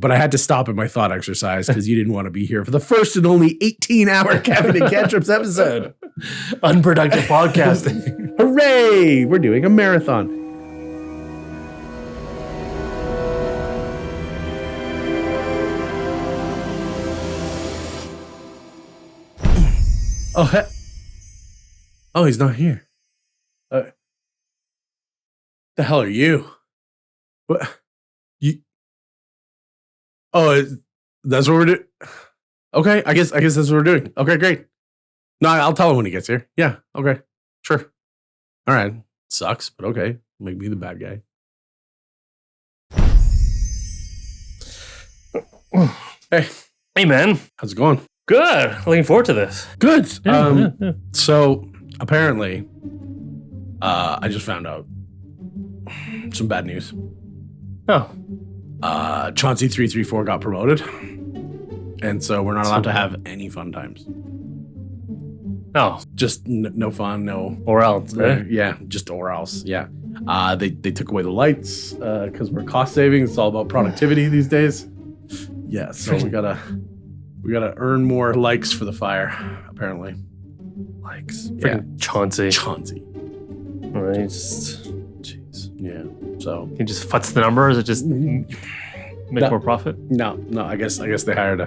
but I had to stop at my thought exercise because you didn't want to be here for the first and only 18-hour Caffeine Cantrips episode. Unproductive podcasting. Hooray! We're doing a marathon. Oh, he's not here. The hell are you? What? That's what we're doing. Okay, I guess that's what we're doing. Okay, great. No, I'll tell him when he gets here. Yeah, okay, sure. All right, sucks, but okay, make me the bad guy. Hey, man. How's it going? Good. Looking forward to this. Good. Yeah. So apparently, I just found out some bad news. Oh. Chauncey 334 got promoted, and so we're not allowed to have any fun times. Oh. Just no fun, no. Or else. Yeah, just or else. Yeah. They took away the lights because we're cost saving. It's all about productivity these days. Yeah, so we gotta earn more likes for the fire. Apparently, Likes. Freaking Chauncey. Right. Jeez. Yeah. So he just futs the numbers. It just make more profit. No. I guess they hired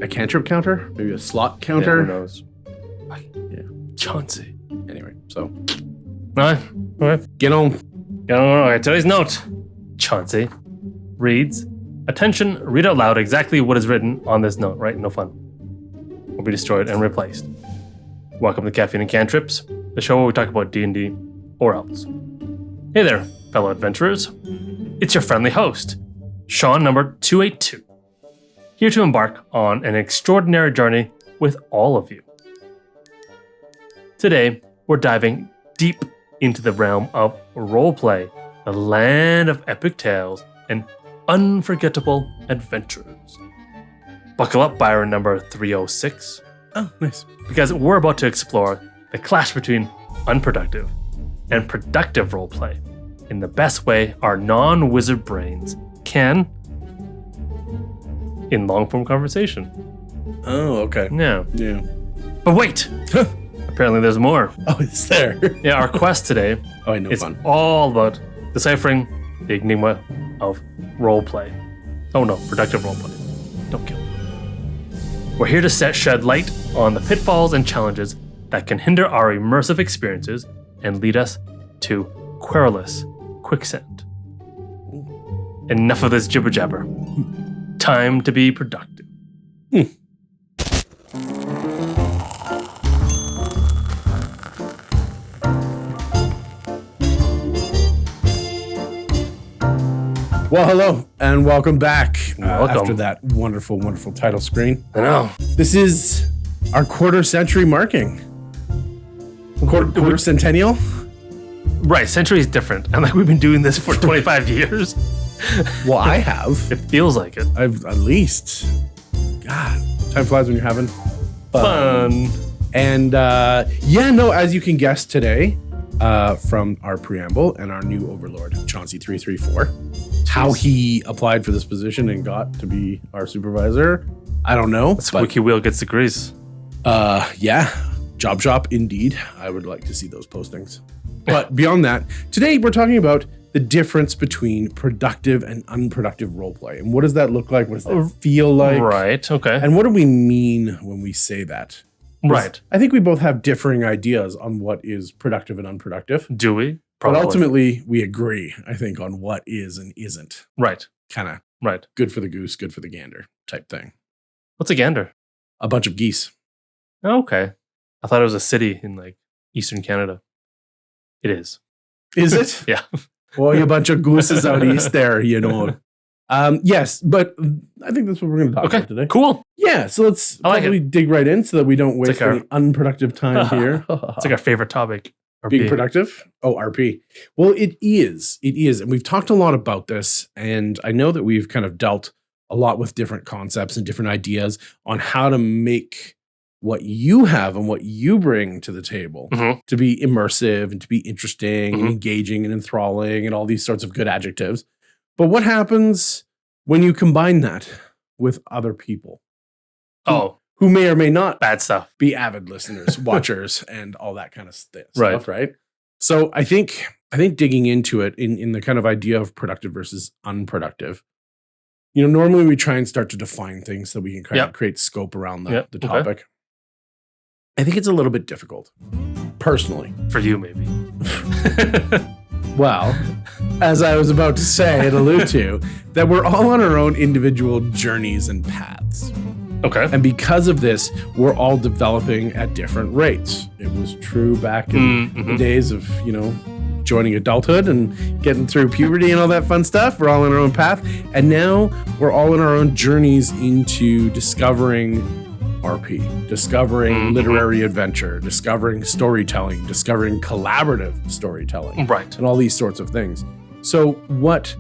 a cantrip counter, maybe a slot counter. Yeah, who knows? Yeah. Chauncey. Anyway, so All right. get on. All right. Today's note. Chauncey reads. Attention, read out loud exactly what is written on this note, right? No fun. Will be destroyed and replaced. Welcome to Caffeine and Cantrips, the show where we talk about D&D or else. Hey there, fellow adventurers. It's your friendly host, Sean number 282, here to embark on an extraordinary journey with all of you. Today, we're diving deep into the realm of roleplay, the land of epic tales and unforgettable adventurers. Buckle up, Byron number 306. Oh, nice. Because we're about to explore the clash between unproductive and productive roleplay in the best way our non-wizard brains can in long-form conversation. Oh, okay. Yeah. Yeah. But wait! Apparently there's more. Oh, it's there. Yeah, our quest today is fun. all about deciphering the enigma of roleplay. Oh no, productive roleplay. Don't kill me. We're here to shed light on the pitfalls and challenges that can hinder our immersive experiences and lead us to querulous quicksand. Enough of this jibber jabber. Time to be productive. Well, hello, and welcome back Welcome. after that wonderful, wonderful title screen. I know. This is our quarter century marking. Quarter centennial? Right, century is different. And like we've been doing this for 25 years. Well, I have. It feels like it. I've at least. God, time flies when you're having Fun. And as you can guess today, from our preamble and our new overlord, Chauncey 334, how he applied for this position and got to be our supervisor, I don't know. The squeaky wheel gets the grease. Yeah, job shop indeed. I would like to see those postings. But beyond that, today we're talking about the difference between productive and unproductive roleplay. And what does that look like? What does that feel like? Right, okay. And what do we mean when we say that? Right. I think we both have differing ideas on what is productive and unproductive. Do we? Probably. But ultimately, we agree, I think, on what is and isn't. Right. Kind of Right. good for the goose, good for the gander type thing. What's a gander? A bunch of geese. Oh, okay. I thought it was a city in like Eastern Canada. It is. Is it? Yeah. Well, you bunch of gooses out east there, you know. Yes, but I think that's what we're going to talk about today. Cool. Yeah, so let's probably dig right in so that we don't waste any unproductive time here. It's like our favorite topic. RP. Being productive? Oh, RP. Well, it is. It is. And we've talked a lot about this. And I know that we've kind of dealt a lot with different concepts and different ideas on how to make what you have and what you bring to the table to be immersive and to be interesting and engaging and enthralling and all these sorts of good adjectives. But what happens when you combine that with other people who may or may not bad stuff, be avid listeners, watchers, and all that kind of stuff, right? So I think digging into it in the kind of idea of productive versus unproductive, normally we try and start to define things so we can kind of create scope around the topic. Okay. I think it's a little bit difficult, personally. For you, maybe. Well, as I was about to say and allude to, that we're all on our own individual journeys and paths. Okay. And because of this, we're all developing at different rates. It was true back in the days of, joining adulthood and getting through puberty and all that fun stuff. We're all on our own path. And now we're all in our own journeys into discovering RP, discovering literary adventure, discovering storytelling, discovering collaborative storytelling. Right. And all these sorts of things. So what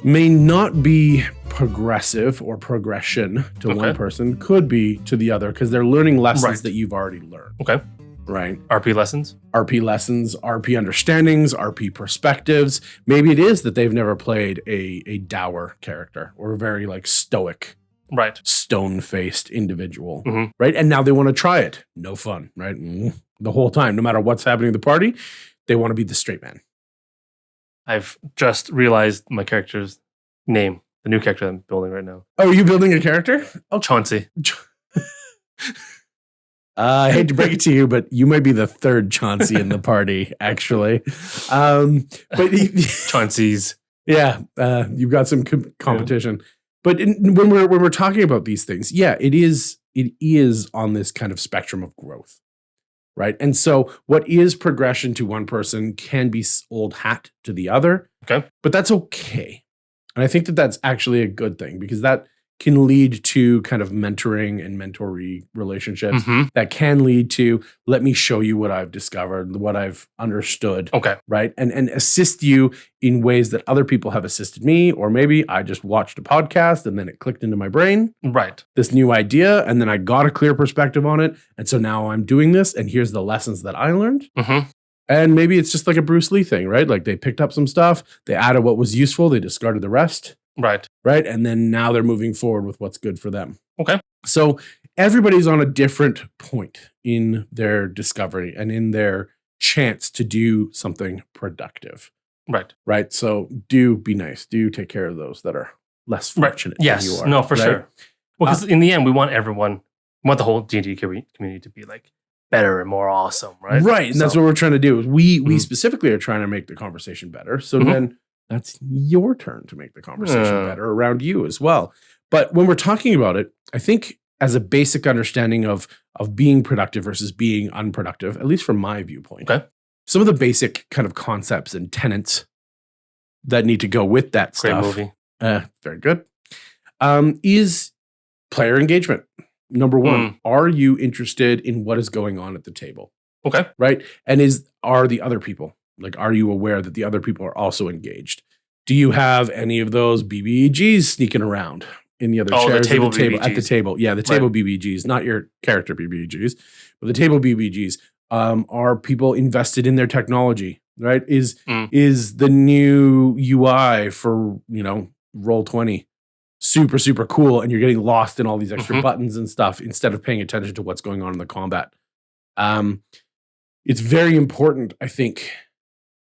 may not be progressive or progression to one person could be to the other because they're learning lessons that you've already learned. Okay. Right. RP lessons, RP understandings, RP perspectives. Maybe it is that they've never played a dour character or a very stoic, stone-faced individual. Right. And now they want to try it. No fun. Right. The whole time, no matter what's happening at the party, they want to be the straight man. I've just realized my character's name, the new character I'm building right now. Oh, are you building a character? Oh, Chauncey. I hate to break it to you, but you might be the third Chauncey in the party, actually. But Chauncey's. Yeah, you've got some competition. But when we're talking about these things, it is on this kind of spectrum of growth, right? And so what is progression to one person can be old hat to the other. Okay. But that's okay. And I think that that's actually a good thing because that can lead to kind of mentoring and mentoree relationships that can lead to, let me show you what I've discovered, what I've understood. Okay. Right. And assist you in ways that other people have assisted me. Or maybe I just watched a podcast and then it clicked into my brain. Right. This new idea. And then I got a clear perspective on it. And so now I'm doing this. And here's the lessons that I learned. And maybe it's just like a Bruce Lee thing, right? Like they picked up some stuff, they added what was useful, they discarded the rest. Right. Right. And then now they're moving forward with what's good for them. Okay. So everybody's on a different point in their discovery and in their chance to do something productive. Right. Right. So do be nice. Do take care of those that are less fortunate than you are. No, for sure. Well, because in the end, we want the whole D&D community to be better and more awesome, right? Right. And that's what we're trying to do. We specifically are trying to make the conversation better. So then that's your turn to make the conversation better around you as well. But when we're talking about it, I think as a basic understanding of being productive versus being unproductive, at least from my viewpoint, some of the basic kind of concepts and tenets that need to go with that stuff. Great movie. Very good. Is player engagement. Number one, are you interested in what is going on at the table? Okay. Right? And are the other people, are you aware that the other people are also engaged? Do you have any of those BBEGs sneaking around in the other chairs at the table? Yeah, the table BBGs, not your character BBGs, but the table BBGs. Are people invested in their technology? Right? Is the new UI for Roll20 super, super cool, and you're getting lost in all these extra buttons and stuff instead of paying attention to what's going on in the combat? It's very important, I think,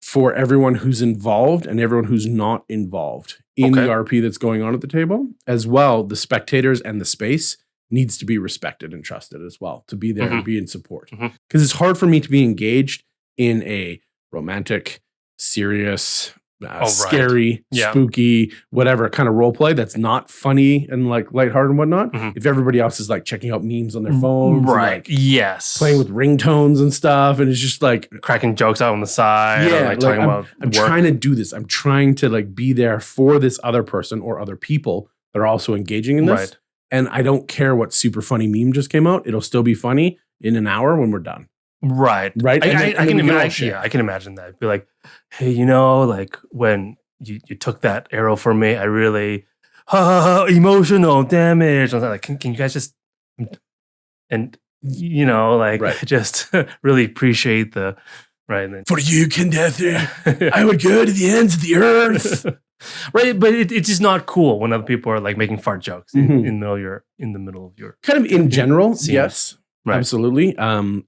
for everyone who's involved and everyone who's not involved in the RP that's going on at the table. As well, the spectators and the space needs to be respected and trusted as well, to be there and be in support. Because it's hard for me to be engaged in a romantic, serious, scary, spooky, whatever kind of role play that's not funny and lighthearted and whatnot. If everybody else is checking out memes on their phones, right? And, playing with ringtones and stuff, and it's just cracking jokes out on the side. Yeah, talking about I'm trying to do this. I'm trying to be there for this other person or other people that are also engaging in this. Right. And I don't care what super funny meme just came out. It'll still be funny in an hour when we're done. Right. I can imagine. Yeah, I can imagine that. Be like, hey, when you took that arrow from me, I really emotional damage. I was like, can you guys just just really appreciate the right. And then, for you, Kendethi, I would go to the ends of the earth. Right, but it's just not cool when other people are like making fart jokes Mhm. in the middle of your Kind of in general, Scene. yes. Right. Absolutely.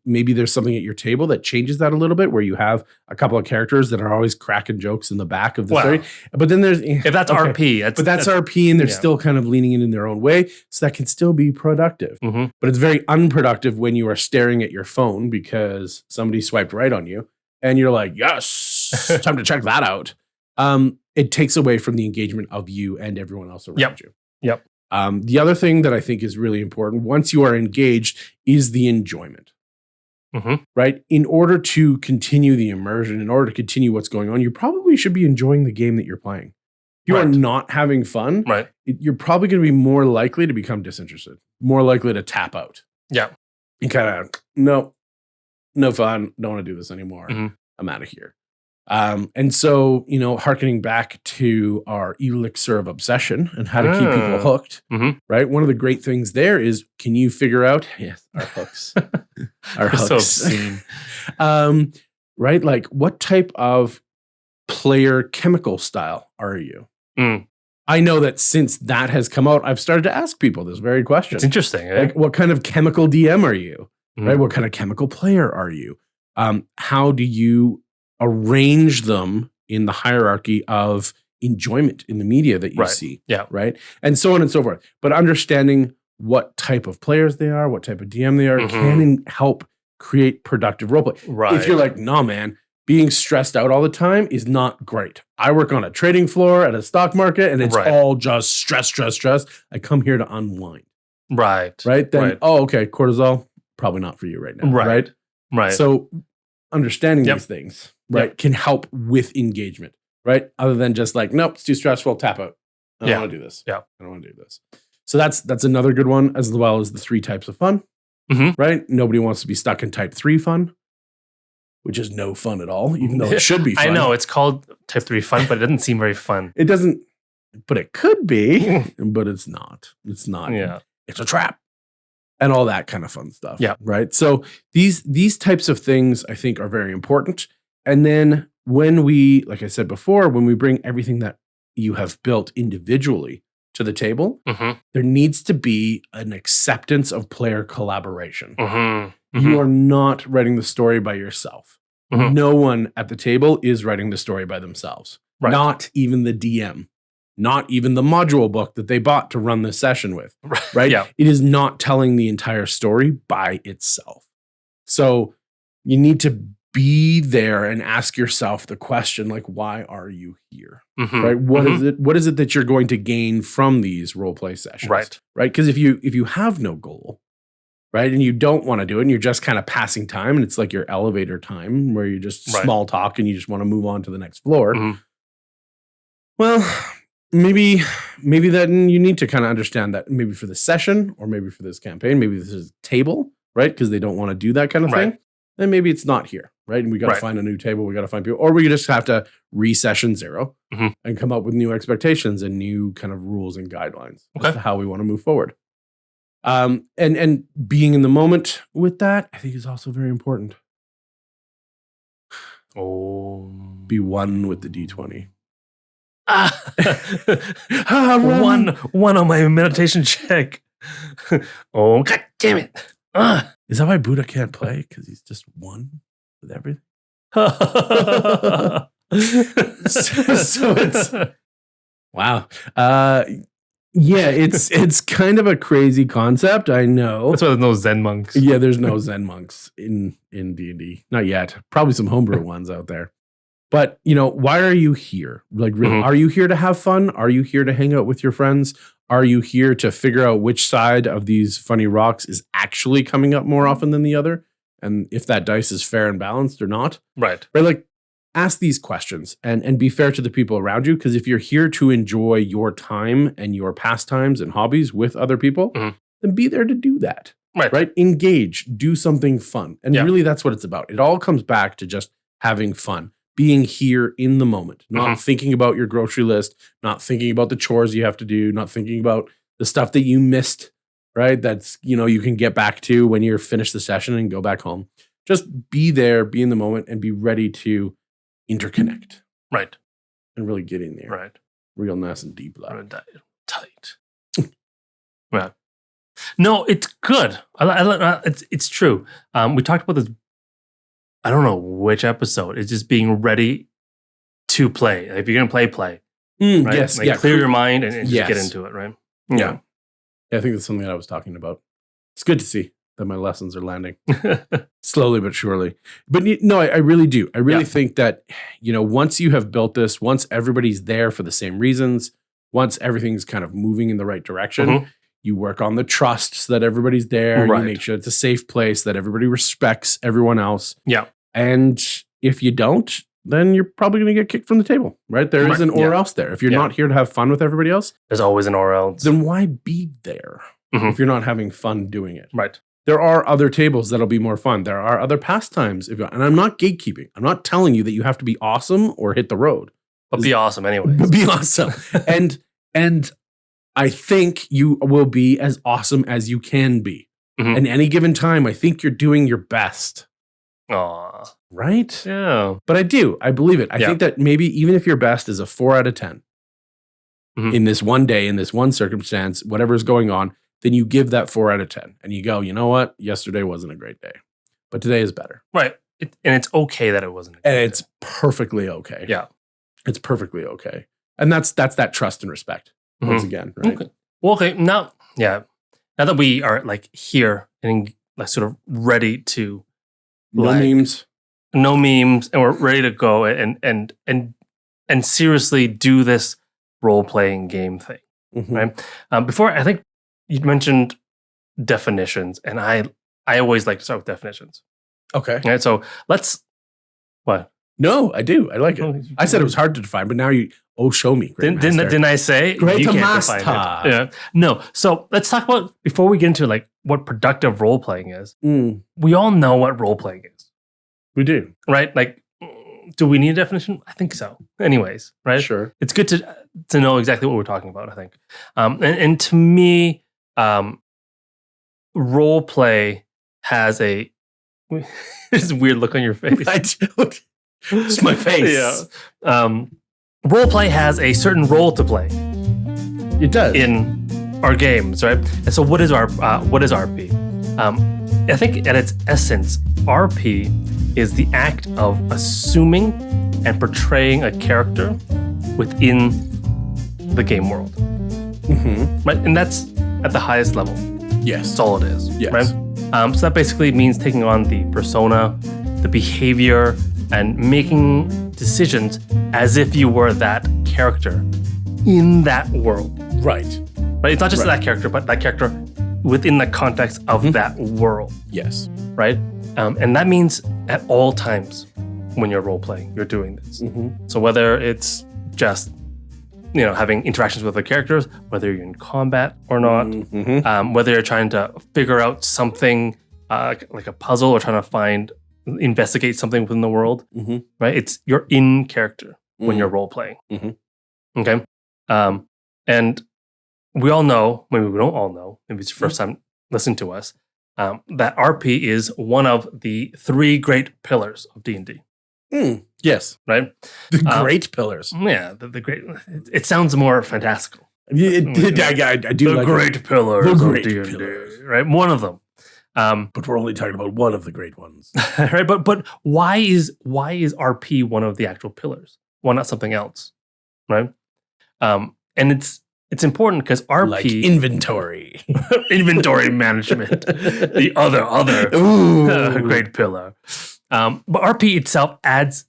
Maybe there's something at your table that changes that a little bit, where you have a couple of characters that are always cracking jokes in the back of the Wow. story. But then there's If that's okay. RP, But that's RP, and they're yeah. still kind of leaning in their own way, so that can still be productive. Mhm. But it's very unproductive when you are staring at your phone because somebody swiped right on you, and you're like, "Yes, time to check that out." It takes away from the engagement of you and everyone else around you. Yep. The other thing that I think is really important once you are engaged is the enjoyment. Mhm. Right? In order to continue the immersion, in order to continue what's going on, you probably should be enjoying the game that you're playing. If you are Right. not having fun, Right. you're probably going to be more likely to become disinterested, more likely to tap out. Yeah. And kind of, no fun, don't want to do this anymore. Mhm. I'm out of here. And so, hearkening back to our elixir of obsession and how to keep people hooked, Mhm. right? One of the great things there is, can you figure out, yes, our hooks, our hooks, So obscene. right? Like, what type of player chemical style are you? Mm. I know that since that has come out, I've started to ask people this very question. It's interesting. Eh? Like, what kind of chemical DM are you? Mhm. Right? What kind of chemical player are you? How do you arrange them in the hierarchy of enjoyment in the media that you Right. see? Yeah. Right. And so on and so forth. But understanding what type of players they are, what type of DM they are, Mhm. can help create productive roleplay. Right. If you're like, no, man, being stressed out all the time is not great. I work on a trading floor at a stock market, and it's Right. all just stress. I come here to unwind. Right. Right. Then, Right. oh, okay, cortisol, probably not for you right now. Right. Right. Right. So understanding Yep. these things, right, can help with engagement, right? Other than just like, nope, it's too stressful, tap out. I don't Yeah. want to do this. Yeah. I don't want to do this. So that's another good one, as well as the 3 types of fun, Mhm. right? Nobody wants to be stuck in type 3 fun, which is no fun at all, even though it should be fun. I know it's called Type 3 fun, but it doesn't seem very fun. It doesn't, but it could be, but it's not. It's not. Yeah. It's a trap. And all that kind of fun stuff. Yeah. Right. So these types of things I think are very important. And then when we, like I said before, when we bring everything that you have built individually to the table, Mhm. there needs to be an acceptance of player collaboration. Mhm. You are not writing the story by yourself. Mhm. No one at the table is writing the story by themselves. Right. Not even the DM. Not even the module book that they bought to run this session with. Right? Yeah. It is not telling the entire story by itself. So you need to be there and ask yourself the question, like, why are you here? Mhm. Right? What Mhm. is it? What is it that you're going to gain from these role play sessions? Right. Right? Because if you have no goal, right, and you don't want to do it, and you're just kind of passing time, and it's like your elevator time where you just Right. small talk and you just want to move on to the next floor. Mhm. Well, maybe then you need to kind of understand that maybe for the session, or maybe for this campaign, maybe this is table, right? Because they don't want to do that kind of Right. thing. Then maybe it's not here, right? And we got to Right. find a new table. We got to find people, or we just have to re-session 0 Mhm. and come up with new expectations and new kind of rules and guidelines Okay. as to how we want to move forward. And being in the moment with that, I think is also very important. Oh. Be one with the D20. One on my meditation check. Oh, god damn it. Is that why Buddha can't play? Because he's just one with everything? So it's wow. Yeah, it's kind of a crazy concept. I know. That's why there's no Zen monks. Yeah, there's no Zen monks in D&D. Not yet. Probably some homebrew ones out there. But, why are you here? Like, really, Mhm. are you here to have fun? Are you here to hang out with your friends? Are you here to figure out which side of these funny rocks is actually coming up more often than the other? And if that dice is fair and balanced or not? Right. Right? Like, ask these questions and be fair to the people around you. Because if you're here to enjoy your time and your pastimes and hobbies with other people, Mhm. then be there to do that. Right. Right? Engage, do something fun. And Yeah. really, that's what it's about. It all comes back to just having fun, being here in the moment, not thinking about your grocery list, not thinking about the chores you have to do, not thinking about the stuff that you missed, right? That's, you can get back to when you're finished the session and go back home. Just be there, be in the moment, and be ready to interconnect Right. and really get in there. Right. Real nice and deep blood. Tight. Yeah. No, it's good. It's true. We talked about this. I don't know which episode. It's just being ready to play. If you're gonna play. Right? Yes. Like clear your mind and just get into it. Right. Yeah. I think that's something that I was talking about. It's good to see that my lessons are landing slowly but surely. But no, I really do. I really think that, once you have built this, once everybody's there for the same reasons, once everything's kind of moving in the right direction, you work on the trust so that everybody's there. Right. You make sure it's a safe place, that everybody respects everyone else. Yeah. And if you don't, then you're probably going to get kicked from the table, right? There is an or else there. If you're not here to have fun with everybody else, there's always an or else. Then why be there if you're not having fun doing it? Right. There are other tables that'll be more fun. There are other pastimes. And I'm not gatekeeping. I'm not telling you that you have to be awesome or hit the road. But be awesome anyways. But be awesome. and I think you will be as awesome as you can be. And any given time, I think you're doing your best. Aww. Right? Yeah. But I do. I believe it. I think that maybe even if your best is a 4 out of 10 in this one day, in this one circumstance, whatever's going on, then you give that 4 out of 10 and you go, you know what? Yesterday wasn't a great day, but today is better. Right. And it's okay that it wasn't a great day. And it's perfectly okay. Yeah. It's perfectly okay. And that's that trust and respect once again. Right. Okay. Well, okay. Now that we are like here and like sort of ready to no memes, and we're ready to go and seriously do this role-playing game thing, right? Before, I think you mentioned definitions, and I always like to start with definitions. Okay. Right, so let's... What? No, I do. I like it. I said it was hard to define, but now show me. Didn't I say? Great you master. Yeah. No. So let's talk about, before we get into like what productive role-playing is, we all know what role-playing is. We do. Right? Like, do we need a definition? I think so. Anyways, right? Sure. It's good to know exactly what we're talking about, I think. And to me, role play has a there's a weird look on your face. I do. It's my face. Yeah. Role play has a certain role to play. It does in our games, right? And so, what is RP? I think at its essence, RP is the act of assuming and portraying a character within the game world. Right? And that's at the highest level. Yes. That's all it is. Yes. Right? So that basically means taking on the persona, the behavior, and making decisions as if you were that character in that world. Right. Right? It's not just that character, but that character within the context of that world. Yes. Right? And that means at all times when you're role-playing, you're doing this. So whether it's just, having interactions with the characters, whether you're in combat or not, whether you're trying to figure out something like a puzzle or trying to investigate something within the world, right? You're in character when you're role-playing. Okay? And we all know, maybe we don't all know, maybe it's the first time listening to us, that RP is one of the 3 great pillars of D&D. Yes. Right? The great pillars. Yeah, the great... It sounds more fantastical. I do the like great pillars the great of D&D, pillars. right? One of them. But we're only talking about one of the great ones. Right? But why is RP one of the actual pillars? Why not something else? Right? And it's important because RP... Like inventory. Inventory management. The other great pillar. But RP itself adds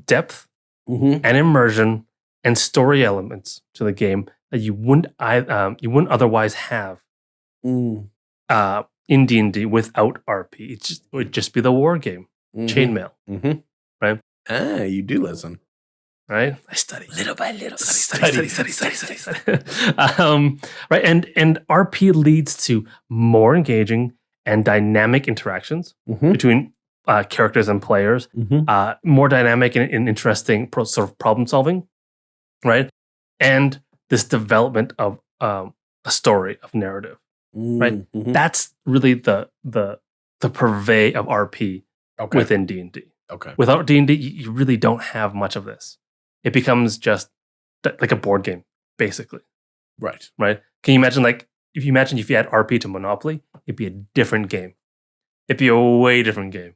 depth and immersion and story elements to the game that you wouldn't otherwise have in D&D without RP. It would just be the war game, chainmail, right? Ah, you do listen. Right? I study. Little by little. Study. Right? And RP leads to more engaging and dynamic interactions between characters and players, more dynamic and interesting sort of problem solving, right? And this development of a story, of narrative, right? That's really the purvey of RP within D&D. Okay. Without D&D, you really don't have much of this. It becomes just like a board game, basically. Right. Right? Can you imagine if you add RP to Monopoly, it'd be a different game. It'd be a way different game.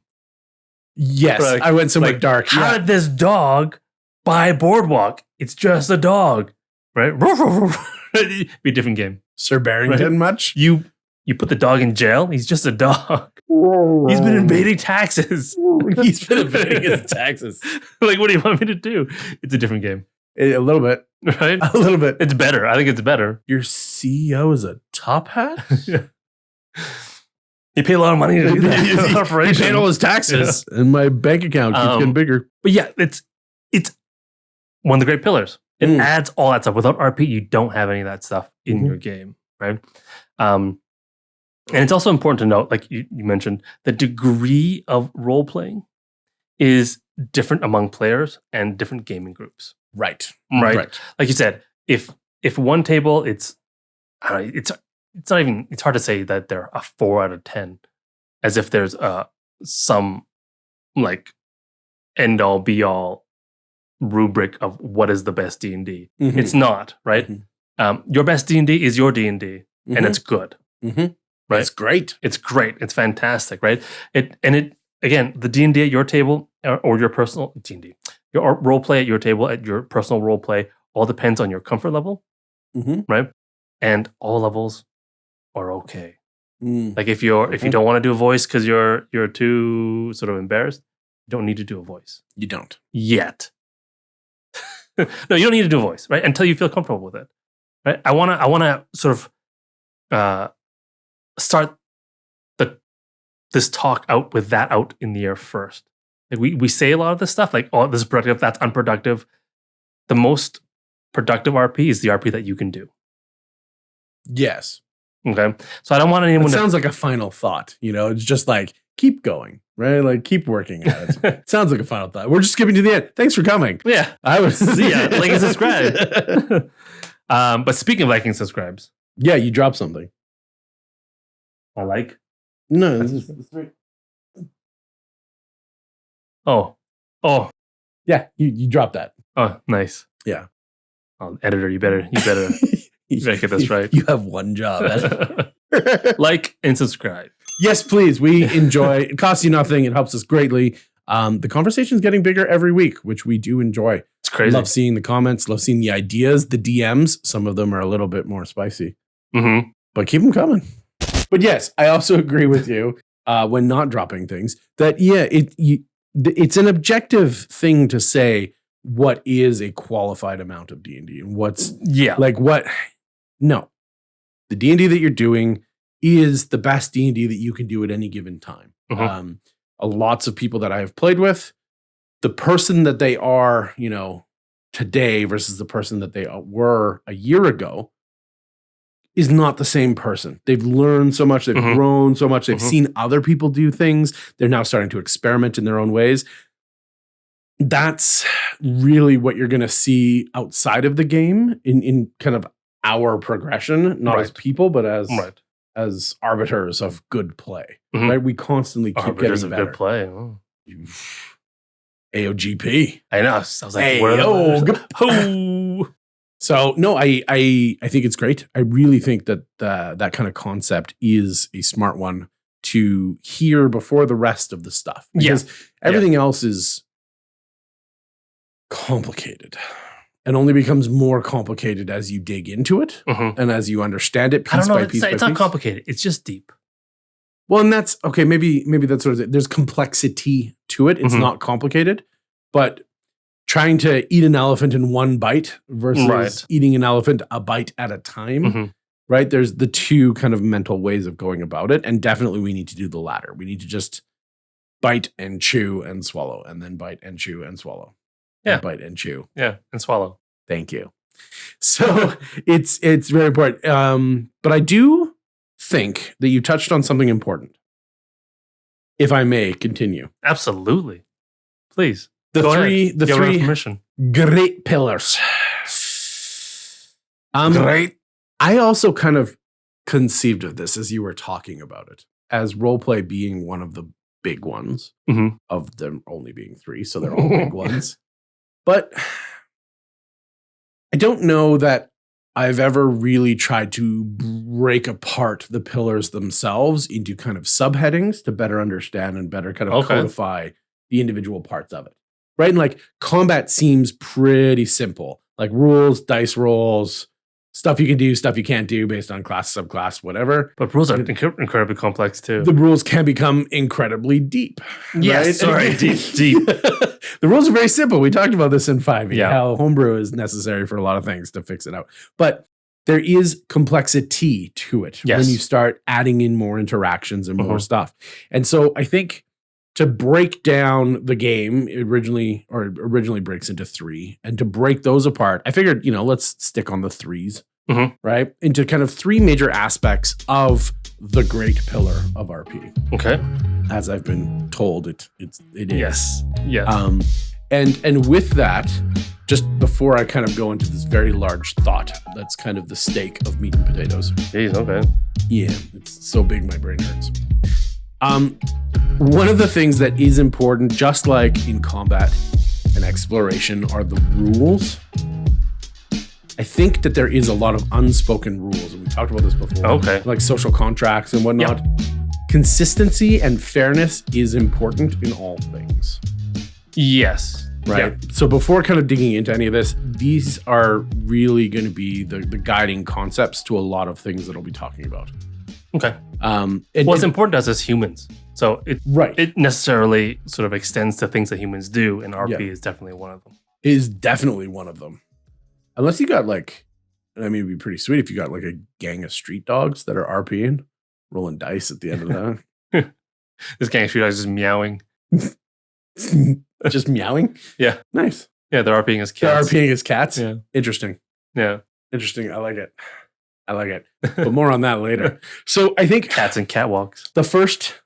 Yes, Like- I went somewhere like, dark. How did this dog buy Boardwalk? It's just a dog, right? It'd be a different game. Sir Barrington much? You put the dog in jail. He's just a dog. He's been evading taxes. He's been evading his taxes. Like, what do you want me to do? It's a different game, A little bit. right? A little bit. It's better. I think it's better. Your CEO is a top hat? He paid a lot of money to do that. He paid all his taxes, and my bank account keeps getting bigger. But yeah, it's one of the great pillars. It adds all that stuff. Without RP, you don't have any of that stuff in your game, right? And it's also important to note, like you mentioned, the degree of role playing is different among players and different gaming groups. Right. Like you said, if one table, it's not even. It's hard to say that they're a 4 out of 10, as if there's some like end all be all rubric of what is the best D&D. It's not, right? Your best D&D is your D&D, and it's good. Right? It's great. It's great. It's fantastic, right? It again, the D&D at your table or your personal D&D, your role play at your table at your personal role play all depends on your comfort level, right? And all levels are okay. Like if you don't want to do a voice because you're too sort of embarrassed, you don't need to do a voice. You don't yet. No, you don't need to do a voice, right? Until you feel comfortable with it, right? I wanna sort of start this talk out with that out in the air first. Like we say a lot of this stuff, like, oh, this is productive, that's unproductive. The most productive RP is the RP that you can do. Yes. Okay. So I don't want anyone It sounds like a final thought. It's just like, keep going, right? Like, keep working at it. Sounds like a final thought. We're just skipping to the end. Thanks for coming. Yeah. I was See ya. Like and subscribe. But speaking of liking and subscribes. Yeah, you dropped something. I like. No, this is right. Oh. Yeah, you dropped that. Oh, nice. Yeah. Oh, editor, you better get this right. You have one job. Like and subscribe. Yes, please. We enjoy. It costs you nothing. It helps us greatly. The conversation is getting bigger every week, which we do enjoy. It's crazy. Love seeing the comments. Love seeing the ideas, the DMs. Some of them are a little bit more spicy, but keep them coming. But yes, I also agree with you when not dropping things that it's an objective thing to say what is a qualified amount of D&D and what's like what. No, the D&D that you're doing is the best D&D that you can do at any given time. Lots of people that I have played with, the person that they are, today versus the person that they were a year ago is not the same person. They've learned so much. They've grown so much. They've seen other people do things. They're now starting to experiment in their own ways. That's really what you're going to see outside of the game in kind of our progression, not as people, but as arbiters of good play. Right? We constantly keep arbiters getting better. Good play. Oh. AOGP. I know. I was like, Hey, where are the So no, I think it's great. I really think that that kind of concept is a smart one to hear before the rest of the stuff. Because everything else is complicated and only becomes more complicated as you dig into it and as you understand it piece by piece. It's not complicated. It's just deep. Well, and that's okay. Maybe that's sort of it. There's complexity to it. It's not complicated, but trying to eat an elephant in one bite versus eating an elephant a bite at a time, right? There's the two kind of mental ways of going about it. And definitely we need to do the latter. We need to just bite and chew and swallow, and then bite and chew and swallow. Yeah. And bite and chew. Yeah. And swallow. Thank you. So it's very important. But I do think that you touched on something important. If I may continue. Absolutely. Please. The Go three ahead. Permission. Great pillars. Great. I also kind of conceived of this as you were talking about it, as roleplay being one of the big ones, of them only being 3, so they're all big ones. But I don't know that I've ever really tried to break apart the pillars themselves into kind of subheadings to better understand and better kind of codify the individual parts of it. Right? And like combat seems pretty simple. Like rules, dice rolls, stuff you can do, stuff you can't do based on class, subclass, whatever. But rules are incredibly complex too. The rules can become incredibly deep. Yes, right? sorry, deep. The rules are very simple. We talked about this in 5e, Yeah. how homebrew is necessary for a lot of things to fix it out. But there is complexity to it when you start adding in more interactions and more stuff. And so I think to break down the game, originally breaks into 3, and to break those apart, I figured, let's stick on the 3s, right? Into kind of 3 major aspects of the great pillar of RP. Okay. As I've been told, it is. Yes. And with that, just before I kind of go into this very large thought, that's kind of the steak of meat and potatoes. Jeez, okay. Yeah, it's so big my brain hurts. One of the things that is important, just like in combat and exploration, are the rules. I think that there is a lot of unspoken rules, and we talked about this before. Okay. Like social contracts and whatnot. Yep. Consistency and fairness is important in all things. Yes. Right. Yep. So before kind of digging into any of this, these are really going to be the guiding concepts to a lot of things that I'll be talking about. Okay. What's important to us as humans. So it necessarily sort of extends to things that humans do, and RP is definitely one of them. Is definitely one of them. Unless you got it'd be pretty sweet if you got like a gang of street dogs that are RPing, rolling dice at the end of that. This gang of street dogs just meowing. Just meowing? Yeah. Nice. Yeah, they're RPing as cats. They're RPing as cats? Yeah. Interesting. Yeah. Interesting. I like it. But more on that later. So I think cats and catwalks. The first,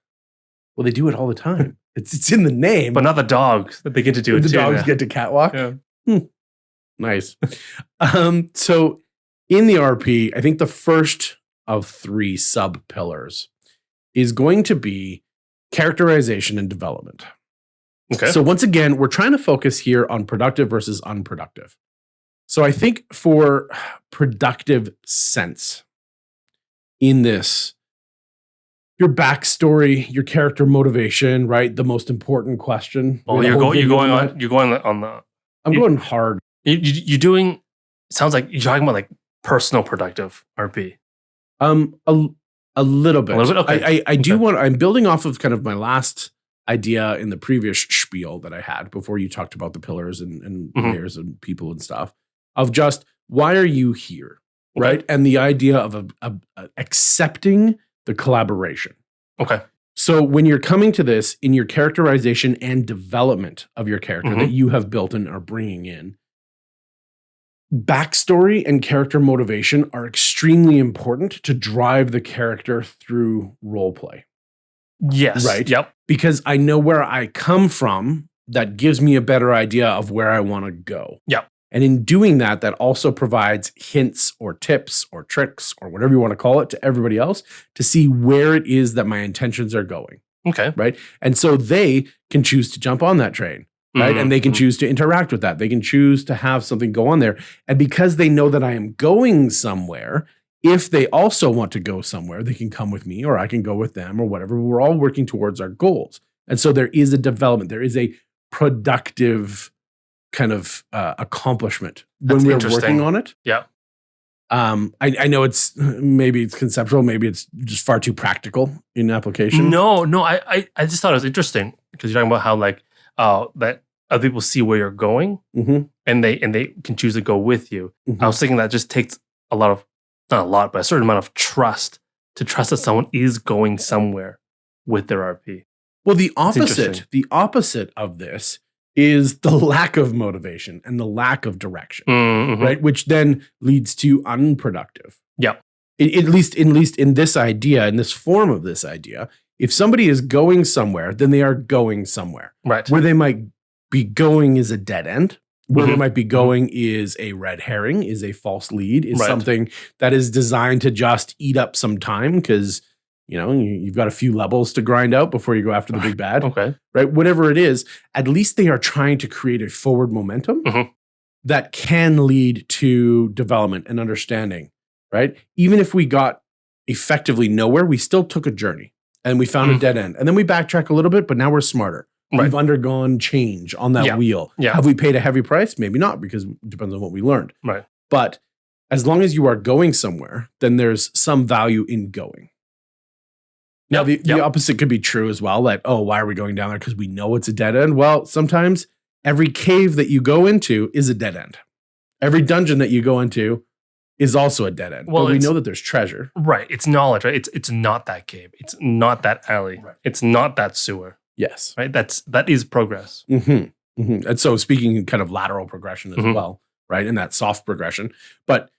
they do it all the time. It's in the name. But not the dogs that they get to do it too. The dogs get to catwalk? Yeah. Nice. So in the RP, I think the first of 3 sub pillars is going to be characterization and development. Okay. So once again, we're trying to focus here on productive versus unproductive. So I think for productive sense in this, your backstory, your character motivation, right? The most important question. Oh, you're going on the. I'm going hard. You're doing. It sounds like you're talking about like personal productive RP. A little bit. Okay. I do want. I'm building off of kind of my last idea in the previous spiel that I had before you talked about the pillars and layers and people and stuff. Of just, why are you here, right? And the idea of accepting the collaboration. Okay. So when you're coming to this in your characterization and development of your character that you have built and are bringing in, backstory and character motivation are extremely important to drive the character through roleplay. Yes. Right? Yep. Because I know where I come from, that gives me a better idea of where I want to go. Yep. And in doing that, that also provides hints or tips or tricks or whatever you want to call it to everybody else to see where it is that my intentions are going. Okay. Right. And so they can choose to jump on that train. Right. And they can choose to interact with that. They can choose to have something go on there. And because they know that I am going somewhere, if they also want to go somewhere, they can come with me or I can go with them or whatever. We're all working towards our goals. And so there is a development. There is a productive kind of accomplishment when we're working on it. Yeah. I know maybe it's conceptual, maybe it's just far too practical in application. No, I just thought it was interesting because you're talking about how like that other people see where you're going and they can choose to go with you. I was thinking that just takes not a lot, but a certain amount of trust to trust that someone is going somewhere with their RP. Well, the opposite of this is the lack of motivation and the lack of direction, right? Which then leads to unproductive. Yeah. At least in this idea, in this form of this idea, if somebody is going somewhere, then they are going somewhere. Right. Where they might be going is a dead end. Where they might be going is a red herring, is a false lead, is something that is designed to just eat up some time because you've got a few levels to grind out before you go after the big bad. Okay. Right? Whatever it is, at least they are trying to create a forward momentum that can lead to development and understanding, right? Even if we got effectively nowhere, we still took a journey and we found a dead end. And then we backtrack a little bit, but now we're smarter. Right. We've undergone change on that wheel. Yeah. Have we paid a heavy price? Maybe not, because it depends on what we learned. Right. But as long as you are going somewhere, then there's some value in going. Now, the opposite could be true as well. That, oh, why are we going down there? Because we know it's a dead end. Well, sometimes every cave that you go into is a dead end. Every dungeon that you go into is also a dead end. Well, but we know that there's treasure. Right. It's knowledge, right? It's not that cave. It's not that alley. Right. It's not that sewer. Yes. Right. That is progress. Mm-hmm. Mm-hmm. And so speaking in kind of lateral progression as well, right? And that soft progression. But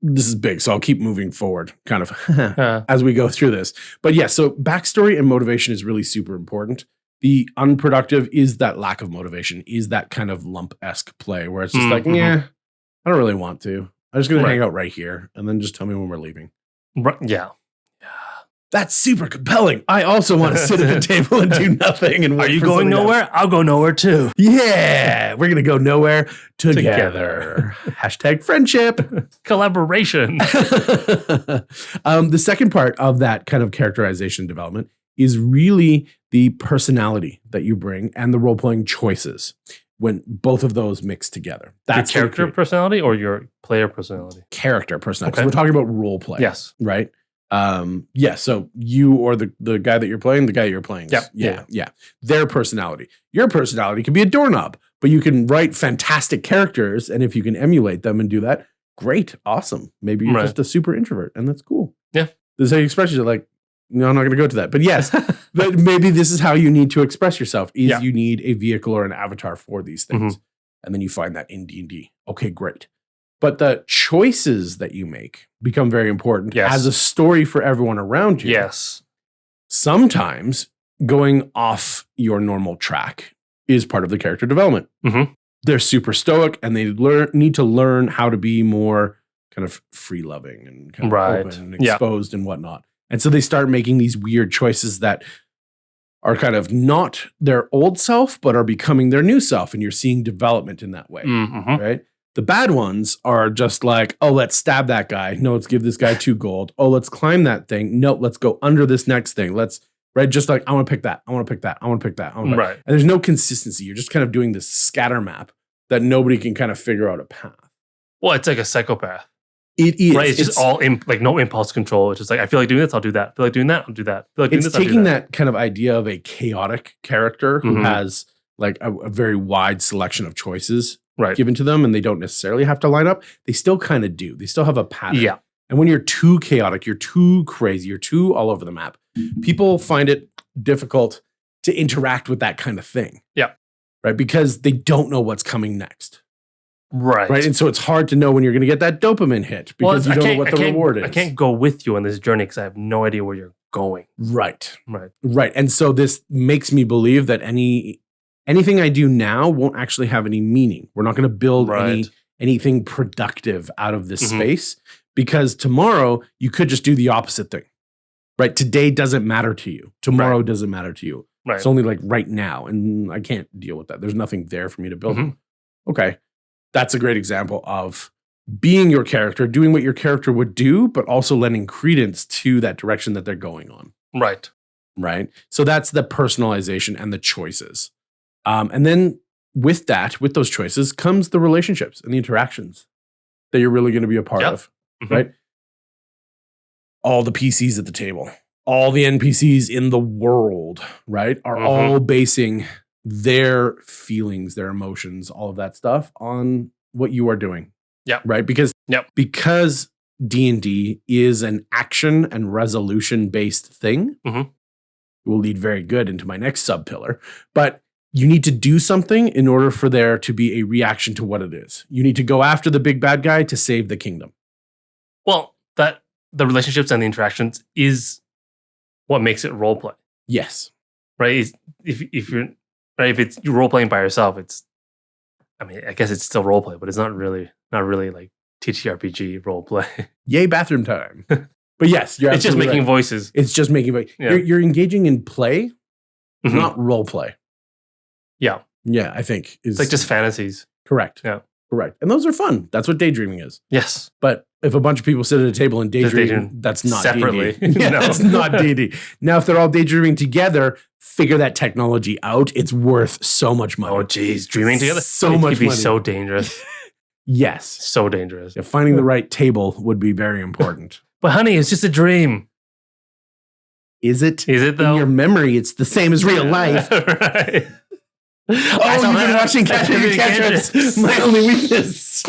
this is big, so I'll keep moving forward kind of as we go through this. But yeah, so backstory and motivation is really super important. The unproductive is that lack of motivation, is that kind of lump-esque play where it's just like, yeah, I don't really want to. I'm just going to hang out right here and then just tell me when we're leaving. Right. Yeah. That's super compelling. I also want to sit at the table and do nothing. And are you going nowhere? I'll go nowhere too. Yeah. We're going to go nowhere together. Hashtag friendship. Collaboration. The second part of that kind of characterization development is really the personality that you bring and the role-playing choices when both of those mix together. That's your character personality or your player personality? Character personality. Okay. So we're talking about role play. Yes. Right? So you or the guy that you're playing, the guy you're playing. Yeah. Their personality. Your personality can be a doorknob, but you can write fantastic characters. And if you can emulate them and do that, great. Awesome. Maybe you're just a super introvert and that's cool. Yeah. This is how you express yourself. Like, no, I'm not going to go to that. But yes, but maybe this is how you need to express yourself is you need a vehicle or an avatar for these things. And then you find that in D&D. Okay, great. But the choices that you make become very important as a story for everyone around you. Yes. Sometimes going off your normal track is part of the character development. They're super stoic and they need to learn how to be more kind of free-loving and kind of open and exposed and whatnot. And so they start making these weird choices that are kind of not their old self, but are becoming their new self. And you're seeing development in that way, right? The bad ones are just like, oh, let's stab that guy. No, let's give this guy 2 gold. Oh, let's climb that thing. No, let's go under this next thing. Just like, I want to pick that. I want to pick that. I want to pick that. Right. And there's no consistency. You're just kind of doing this scatter map that nobody can kind of figure out a path. Well, it's like a psychopath. It is. Right. It's just all like no impulse control. It's just like, I feel like doing this, I'll do that. I feel like doing that, I'll do that. I feel like doing it's this, I'll do taking that kind of idea of a chaotic character who has like a very wide selection of choices given to them, and they don't necessarily have to line up. They still kind of do. They still have a pattern. Yeah. And when you're too chaotic, you're too crazy, you're too all over the map, people find it difficult to interact with that kind of thing. Yeah. Right. Because they don't know what's coming next. Right. And so it's hard to know when you're going to get that dopamine hit because you don't know what the reward is. I can't go with you on this journey because I have no idea where you're going. Right. And so this makes me believe that anything I do now won't actually have any meaning. We're not going to build anything productive out of this space because tomorrow you could just do the opposite thing. Right. Today doesn't matter to you. Tomorrow doesn't matter to you. Right. It's only like right now. And I can't deal with that. There's nothing there for me to build. Okay. That's a great example of being your character, doing what your character would do, but also lending credence to that direction that they're going on. Right. So that's the personalization and the choices. And then with those choices comes the relationships and the interactions that you're really going to be a part of. Right. All the PCs at the table, all the NPCs in the world, right, are all basing their feelings, their emotions, all of that stuff on what you are doing. Yeah. Right. Because D&D is an action and resolution based thing. It will lead very good into my next sub pillar. But you need to do something in order for there to be a reaction to what it is. You need to go after the big bad guy to save the kingdom. Well, that the relationships and the interactions is what makes it role play. Yes. Right. If it's you role playing by yourself, I guess it's still role play, but it's not really like TTRPG role play. Yay, bathroom time. But yes, it's just making voices. It's just making voices. Yeah. You're engaging in play, not role play. Yeah. Yeah, I think it's like just fantasies. Correct. Yeah. Correct. And those are fun. That's what daydreaming is. Yes. But if a bunch of people sit at a table and daydream, that's not separately. D&D. Yeah, No. that's not D&D. Now, if they're all daydreaming together, figure that technology out. It's worth so much money. Oh, geez. Dreaming together? So It much could be money. so dangerous. Yes. So dangerous. Yeah, finding the right table would be very important. But honey, it's just a dream. Is it? Is it though? In your memory, it's the same as real life. Right. Oh, you've been watching Caffeine Cantrips. My only weakness.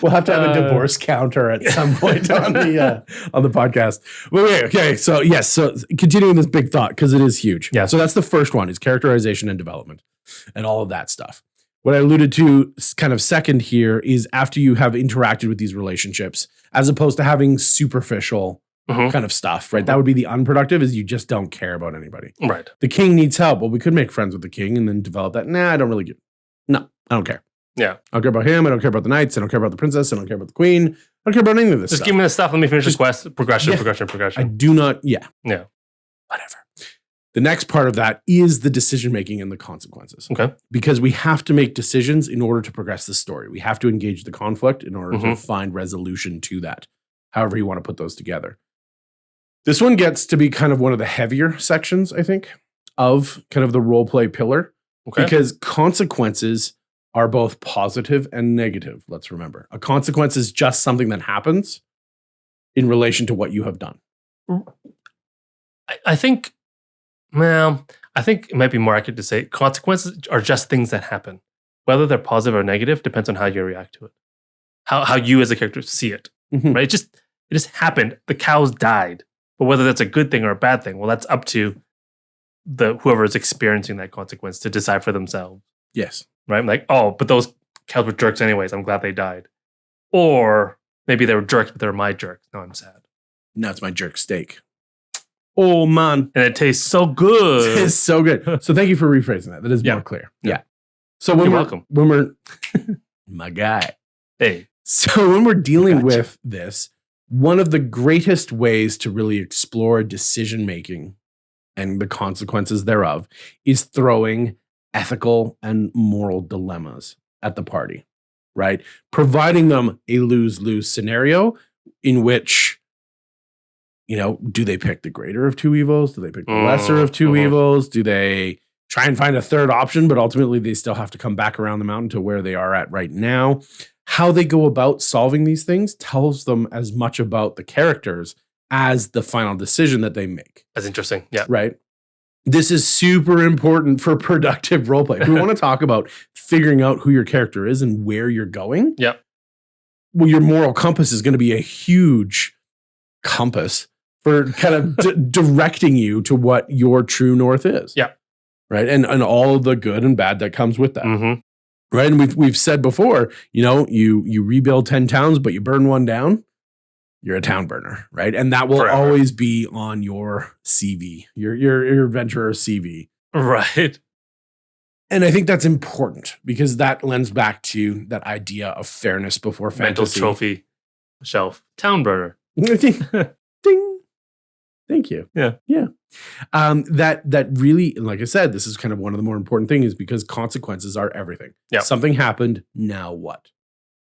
We'll have to have a divorce counter at some point on the podcast. Wait, okay. So yes, so continuing this big thought because it is huge. Yeah. So that's the first one is characterization and development and all of that stuff. What I alluded to kind of second here is after you have interacted with these relationships, as opposed to having superficial kind of stuff, right? That would be the unproductive is you just don't care about anybody. Right. The king needs help. Well, we could make friends with the king and then develop that. Nah, I don't really get. No, I don't care. Yeah. I don't care about him. I don't care about the knights. I don't care about the princess. I don't care about the queen. I don't care about any of this Just stuff. give me the stuff. Let me finish this quest. Progression. I do not. Yeah. Yeah. Whatever. The next part of that is the decision making and the consequences. Okay. Because we have to make decisions in order to progress the story. We have to engage the conflict in order to find resolution to that. However you want to put those together. This one gets to be kind of one of the heavier sections, I think, of kind of the role play pillar. Okay. Because consequences are both positive and negative. Let's remember. A consequence is just something that happens in relation to what you have done. I think it might be more accurate to say consequences are just things that happen. Whether they're positive or negative depends on how you react to it. How you as a character see it. Right? It just happened. The cows died. But whether that's a good thing or a bad thing, well, that's up to whoever is experiencing that consequence to decide for themselves. Yes. Right? Like, oh, but those cows were jerks anyways. I'm glad they died. Or maybe they were jerks, but they were my jerks. Now I'm sad. Now it's my jerk steak. Oh, man. And it tastes so good. It's so good. So thank you for rephrasing that. That is more clear. Yeah. So You're welcome. When we're my guy. Hey. So when we're dealing with this, one of the greatest ways to really explore decision making and the consequences thereof is throwing ethical and moral dilemmas at the party, right? Providing them a lose-lose scenario in which, do they pick the greater of two evils? Do they pick the lesser of two evils? Do they try and find a third option, but ultimately they still have to come back around the mountain to where they are at right now? How they go about solving these things tells them as much about the characters as the final decision that they make. That's interesting. Yeah. Right. This is super important for productive roleplay. If we want to talk about figuring out who your character is and where you're going. Yep. Well, your moral compass is going to be a huge compass for kind of directing you to what your true north is. Yeah. Right. And all the good and bad that comes with that. Mm-hmm. Right. And we've said before, you rebuild 10 towns, but you burn one down, you're a town burner. Right. And that will always be on your CV, your adventurer CV. Right. And I think that's important because that lends back to that idea of fairness before fantasy. Mental trophy shelf. Town burner. Ding. Thank you. Yeah. Yeah. That really, like I said, this is kind of one of the more important things because consequences are everything. Yeah. Something happened. Now what?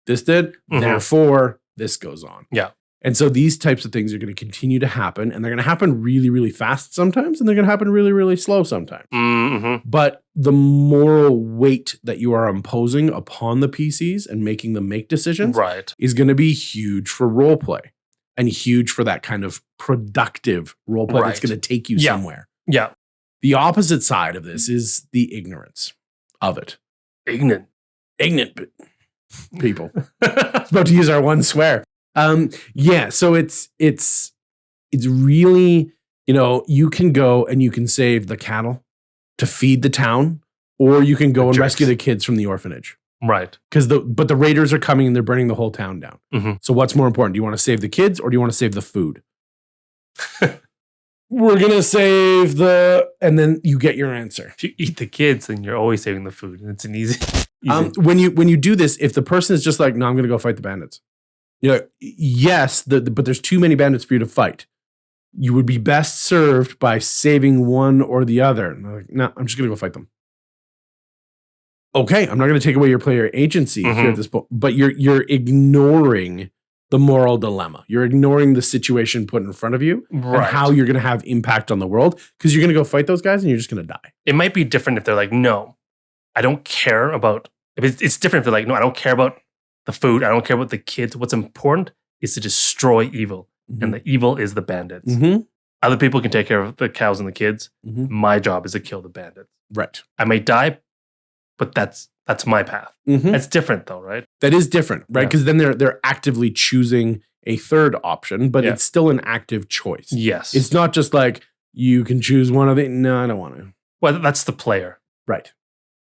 This did. Therefore, this goes on. Yeah. And so these types of things are going to continue to happen, and they're going to happen really, really fast sometimes, and they're going to happen really, really slow sometimes. Mm-hmm. But the moral weight that you are imposing upon the PCs and making them make decisions is going to be huge for role play. And huge for that kind of productive role play that's going to take you somewhere. Yeah. The opposite side of this is the ignorance of it. Ignorant people. About to use our one swear. So it's really, you can go and you can save the cattle to feed the town, or you can go and rescue the kids from the orphanage. Right. But the raiders are coming and they're burning the whole town down. Mm-hmm. So what's more important? Do you want to save the kids or do you want to save the food? We're going to save and then you get your answer. If you eat the kids, then you're always saving the food. And it's an easy. When you do this, if the person is just like, no, I'm going to go fight the bandits. You're like, yes, but there's too many bandits for you to fight. You would be best served by saving one or the other. And they're like, no, I'm just going to go fight them. okay, I'm not going to take away your player agency here at this point, but you're ignoring the moral dilemma. You're ignoring the situation put in front of you and how you're going to have impact on the world, because you're going to go fight those guys and you're just going to die. It might be different if they're like, no, I don't care about. It's different if they're like, no, I don't care about the food. I don't care about the kids. What's important is to destroy evil, and the evil is the bandits. Other people can take care of the cows and the kids. My job is to kill the bandits. Right. I may die, but that's my path. That's different though, right? That is different, right? Because then they're actively choosing a third option, but it's still an active choice. Yes. It's not just like you can choose one of the. No, I don't want to. Well, that's the player. Right.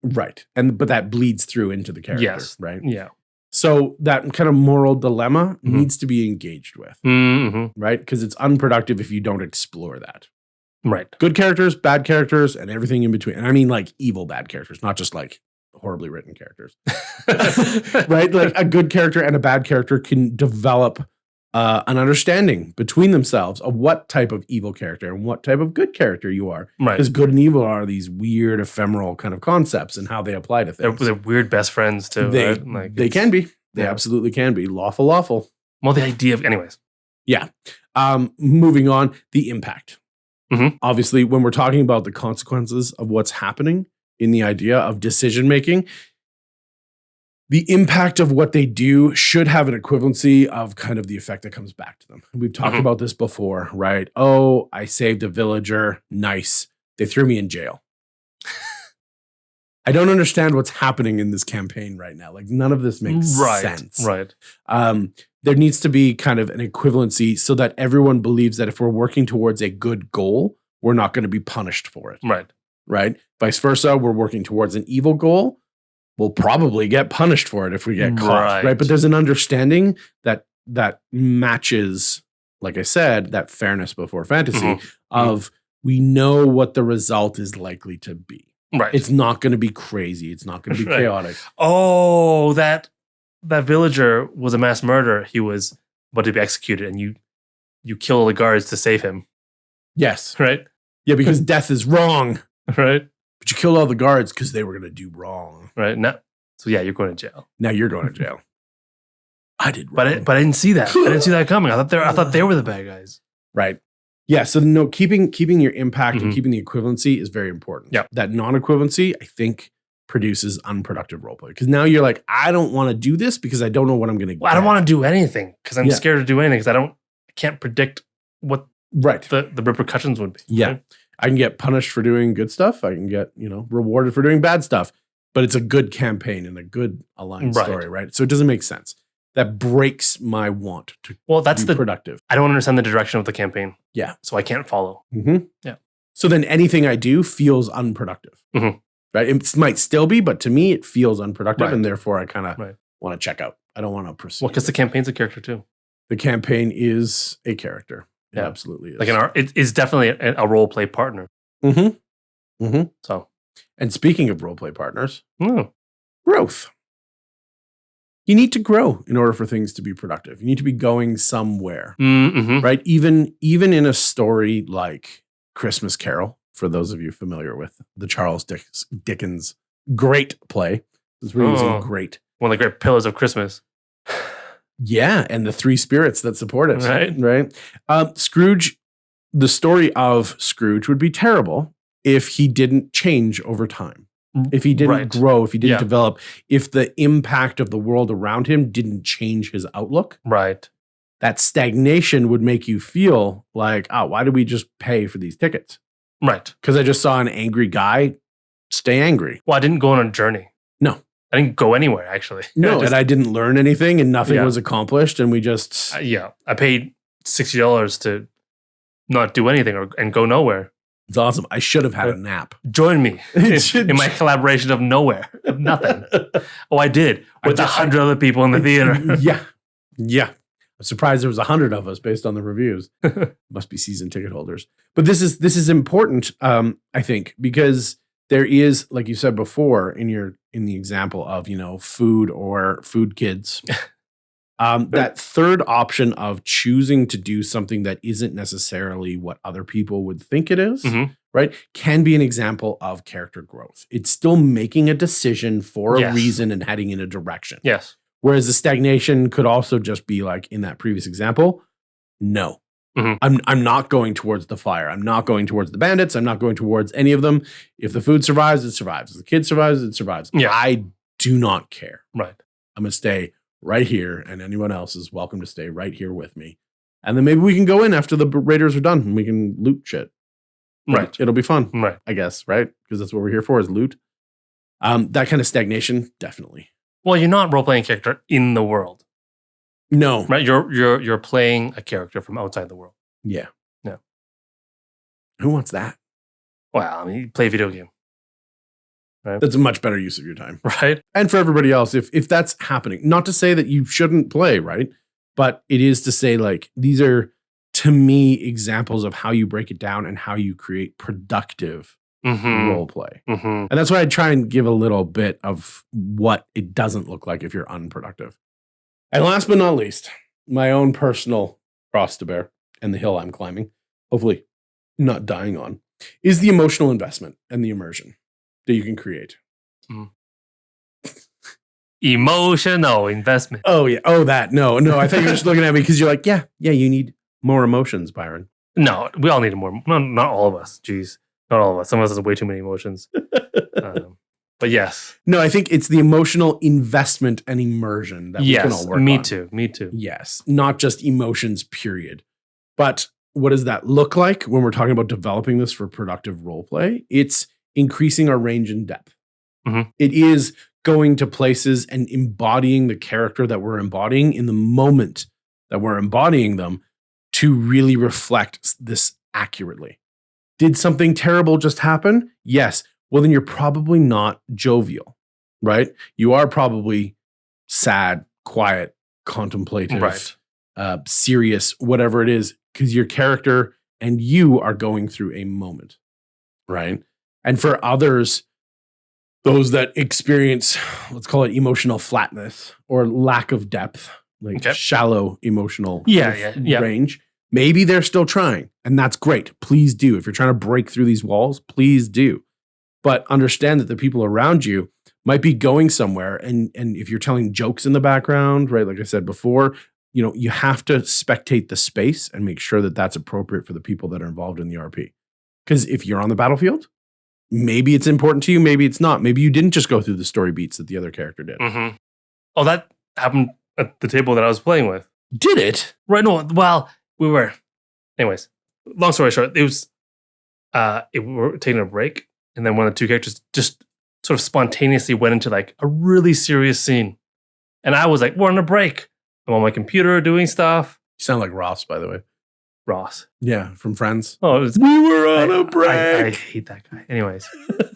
But that bleeds through into the character, right? Yeah. So that kind of moral dilemma needs to be engaged with, right? Because it's unproductive if you don't explore that. Right. Good characters, bad characters, and everything in between. And I mean like evil bad characters, not just like horribly written characters. Right? Like a good character and a bad character can develop an understanding between themselves of what type of evil character and what type of good character you are. Right. Because good and evil are these weird, ephemeral kind of concepts and how they apply to things. They're weird best friends too. They, right? Like they can be. They absolutely can be. Lawful. Well, the idea of, anyways. Yeah. Moving on, the impact. Obviously, when we're talking about the consequences of what's happening in the idea of decision making, the impact of what they do should have an equivalency of kind of the effect that comes back to them. We've talked about this before, right? Oh, I saved a villager. Nice. They threw me in jail. I don't understand what's happening in this campaign right now. Like none of this makes sense. Right. There needs to be kind of an equivalency so that everyone believes that if we're working towards a good goal, we're not going to be punished for it. Right. Vice versa. We're working towards an evil goal. We'll probably get punished for it if we get caught. Right. But there's an understanding that matches, like I said, that fairness before fantasy of we know what the result is likely to be. Right. It's not going to be crazy. It's not going to be chaotic. Oh, that villager was a mass murderer. He was about to be executed, and you kill the guards to save him. Yes. Right? Yeah, because death is wrong. Right? But you killed all the guards because they were going to do wrong. Right? No. So yeah, you're going to jail. Now you're going to jail. I did wrong. But I didn't see that. I didn't see that coming. I thought they were the bad guys. Right. Yeah, so no, keeping your impact and keeping the equivalency is very important. Yep. That non-equivalency, I think, produces unproductive roleplay. Because now you're like, I don't want to do this because I don't know what I'm going to get. I don't want to do anything because I'm scared to do anything because I can't predict what the repercussions would be. Yeah. Right? I can get punished for doing good stuff. I can get, rewarded for doing bad stuff. But it's a good campaign and a good aligned story, right? So it doesn't make sense. That breaks my want to be productive. I don't understand the direction of the campaign. Yeah. So I can't follow. Yeah. So then anything I do feels unproductive. Right? It might still be, but to me, it feels unproductive. And therefore, I kind of want to check out. I don't want to proceed. Well, because the campaign's a character too. The campaign is a character. It absolutely is. It is definitely a role play partner. So. And speaking of role play partners, growth. You need to grow in order for things to be productive. You need to be going somewhere, right? Even in a story like Christmas Carol, for those of you familiar with the Charles Dickens great play. It's really great. One of the great pillars of Christmas. Yeah, and the three spirits that support it. Right. Scrooge, the story of Scrooge would be terrible if he didn't change over time. If he didn't grow, if he didn't develop, if the impact of the world around him didn't change his outlook. Right. That stagnation would make you feel like, why did we just pay for these tickets? Right. Because I just saw an angry guy stay angry. Well, I didn't go on a journey. No. I didn't go anywhere, actually. No, and I didn't learn anything and nothing was accomplished. And we just... I paid $60 to not do anything and go nowhere. It's awesome. I should have had a nap. Join me in my collaboration of nowhere, of nothing. I did with 100 other people in the theater. Yeah. I'm surprised there was 100 of us based on the reviews. Must be season ticket holders. But this is important, I think, because there is, like you said before, in the example of food or food kids. That third option of choosing to do something that isn't necessarily what other people would think it is, right, can be an example of character growth. It's still making a decision for a Yes. reason and heading in a direction. Yes. Whereas the stagnation could also just be like in that previous example, no. Mhm. I'm not going towards the fire. I'm not going towards the bandits. I'm not going towards any of them. If the food survives, it survives. If the kid survives, it survives. Yeah. I do not care. Right. I'm going to stay right here, and anyone else is welcome to stay right here with me. And then maybe we can go in after the raiders are done and we can loot shit. Right. It'll be fun, Right. I guess, right? Because that's what we're here for is loot. That kind of stagnation, definitely. Well, you're not role-playing a character in the world, No. right? You're playing a character from outside the world. Yeah. Yeah. Who wants that? Well, I mean, you play a video game, That's a much better use of your time. right? And for everybody else, if that's happening, not to say that you shouldn't play, right? But it is to say, like, these are, to me, examples of how you break it down and how you create productive Mm-hmm. role play. Mm-hmm. And that's why I try and give a little bit of what it doesn't look like if you're unproductive. And last but not least, my own personal cross to bear and the hill I'm climbing, hopefully not dying on, is the emotional investment and the immersion that you can create. Emotional investment. Oh, yeah. Oh, that. No. I thought you were just looking at me because you're like, yeah, you need more emotions, Byron. No, we all need more. Not all of us. Jeez. Not all of us. Some of us have way too many emotions. But yes. No, I think it's the emotional investment and immersion that we can all Yes. work Me on. too. Me too. Yes. Not just emotions, period. But what does that look like when we're talking about developing this for productive role play? It's increasing our range and depth. Mhm. It is going to places and embodying the character that we're embodying in the moment that we're embodying them to really reflect this accurately. Did something terrible just happen? Yes. Well, then you're probably not jovial, right? You are probably sad, quiet, contemplative, Right. Serious, whatever it is, because your character and you are going through a moment, right? And for others, those that experience, let's call it emotional flatness or lack of depth, like Okay. shallow emotional Yeah. range, maybe they're still trying, and that's great. Please do. If you're trying to break through these walls, please do. But understand that the people around you might be going somewhere, and if you're telling jokes in the background, right, like I said before, you have to spectate the space and make sure that that's appropriate for the people that are involved in the RP. Because if you're on the battlefield, maybe it's important to you, maybe it's not. Maybe you didn't just go through the story beats that the other character did. Mm-hmm. Oh, that happened at the table that I was playing with. Did it? Right. No. Well, we were. Anyways, long story short, it was. We were taking a break, and then one of the two characters just sort of spontaneously went into like a really serious scene, and I was like, "We're on a break. I'm on my computer doing stuff." You sound like Ross, by the way. Ross. Yeah, from Friends. Oh, it was, We were on a I break. hate that guy. Anyways,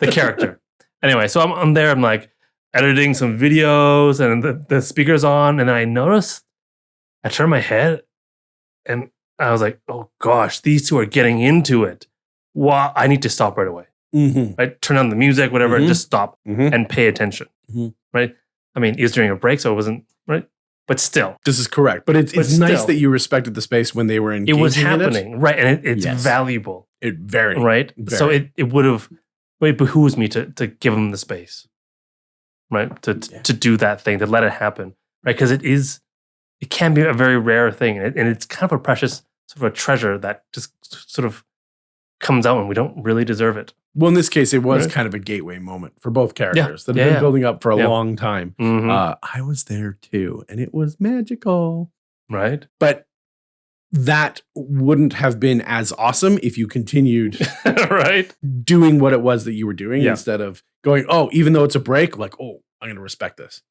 the character. Anyway, so I'm there. I'm like editing some videos, and the speaker's on, and then I noticed. I turned my head, and I was like, "Oh gosh, these two are getting into it. Wow, I need to stop right away. Mm-hmm. Right, turn on the music, whatever, and Mhm. just stop Mm-hmm. and pay attention. Mhm. Right? I mean, it was during a break, so it wasn't right, but still, This is correct. But it's But nice still. that you respected the space when they were it engaging was in happening, right? And it's Yes. valuable, It very. right? So very. it would have. It behooves me to give them the space, right? To do that thing, to let it happen, right? Because it can be a very rare thing, and it's kind of a precious sort of a treasure that just sort of comes out when we don't really deserve it. Well, in this case, it was Right. kind of a gateway moment for both characters that have Yeah. been building up for a Yeah. long time. Mhm. I was there too, and it was magical. Right? But that wouldn't have been as awesome if you continued Right? doing what it was that you were doing Yeah. instead of going, oh, even though it's a break, like, oh, I'm going to respect this.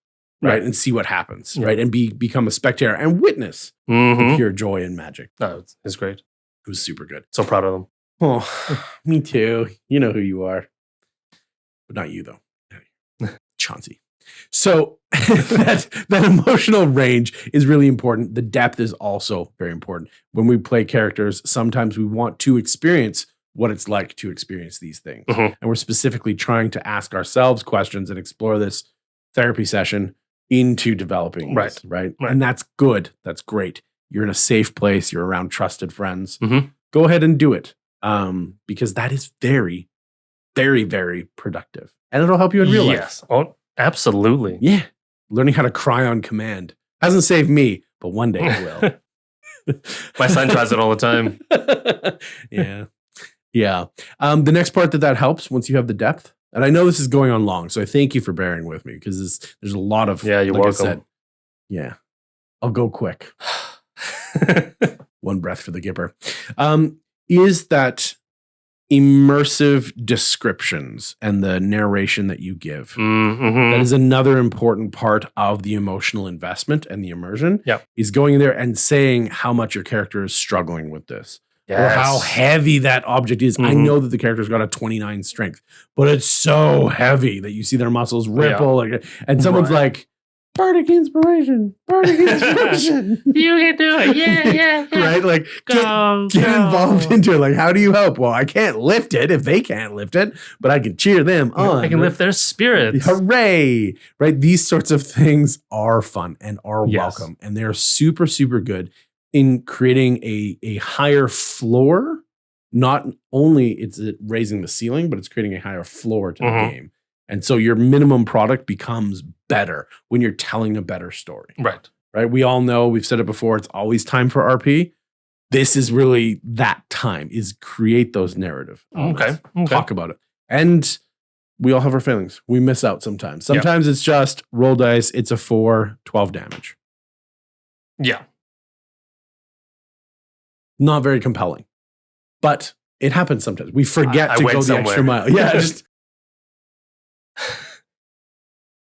Right. Right. And see what happens. Yeah. Right. And become a spectator and witness the Mm-hmm. pure joy and magic. No, it's great. It was super good. So proud of them. Oh, me too. You know who you are. But not you, though. Chauncey. So that emotional range is really important. The depth is also very important. When we play characters, sometimes we want to experience what it's like to experience these things. Mhm. And we're specifically trying to ask ourselves questions and explore this therapy session into developing Right. this, right? Right. And that's good. That's great. You're in a safe place. You're around trusted friends. Mhm. Go ahead and do it. because that is very, very, very productive. And it'll help you in real life. Yes. Oh, absolutely. Yeah. Learning how to cry on command. Hasn't saved me, but one day it will. My son tries it all the time. Yeah. Yeah. The next part that helps once you have the depth, and I know this is going on long, so I thank you for bearing with me because there's a lot of, yeah, you're welcome. Yeah. I'll go quick. One breath for the Gipper. Is that immersive descriptions and the narration that you give. Mm-hmm. That is another important part of the emotional investment and the immersion. Yep. Is going in there and saying how much your character is struggling with this. Yes. Or how heavy that object is. I know that the character's got a 29 strength, but it's so heavy that you see their muscles ripple. Yeah. And someone's like, bardic inspiration. You can do it. Yeah. Right? Like, get involved into it. Like, how do you help? Well, I can't lift it if they can't lift it, but I can cheer them on. I can lift their spirits. Hooray! Right? These sorts of things are fun and are welcome. And they're super, super good in creating a higher floor. Not only is it raising the ceiling, but it's creating a higher floor to the game. And so your minimum product becomes better when you're telling a better story. Right? We all know, we've said it before, it's always time for RP. This is really that time, is create those narrative. Okay. Talk about it. And we all have our feelings. We miss out sometimes. Sometimes it's just roll dice, it's a 4, 12 damage. Yeah. Not very compelling. But it happens sometimes. We forget to go the extra mile. Yeah, just...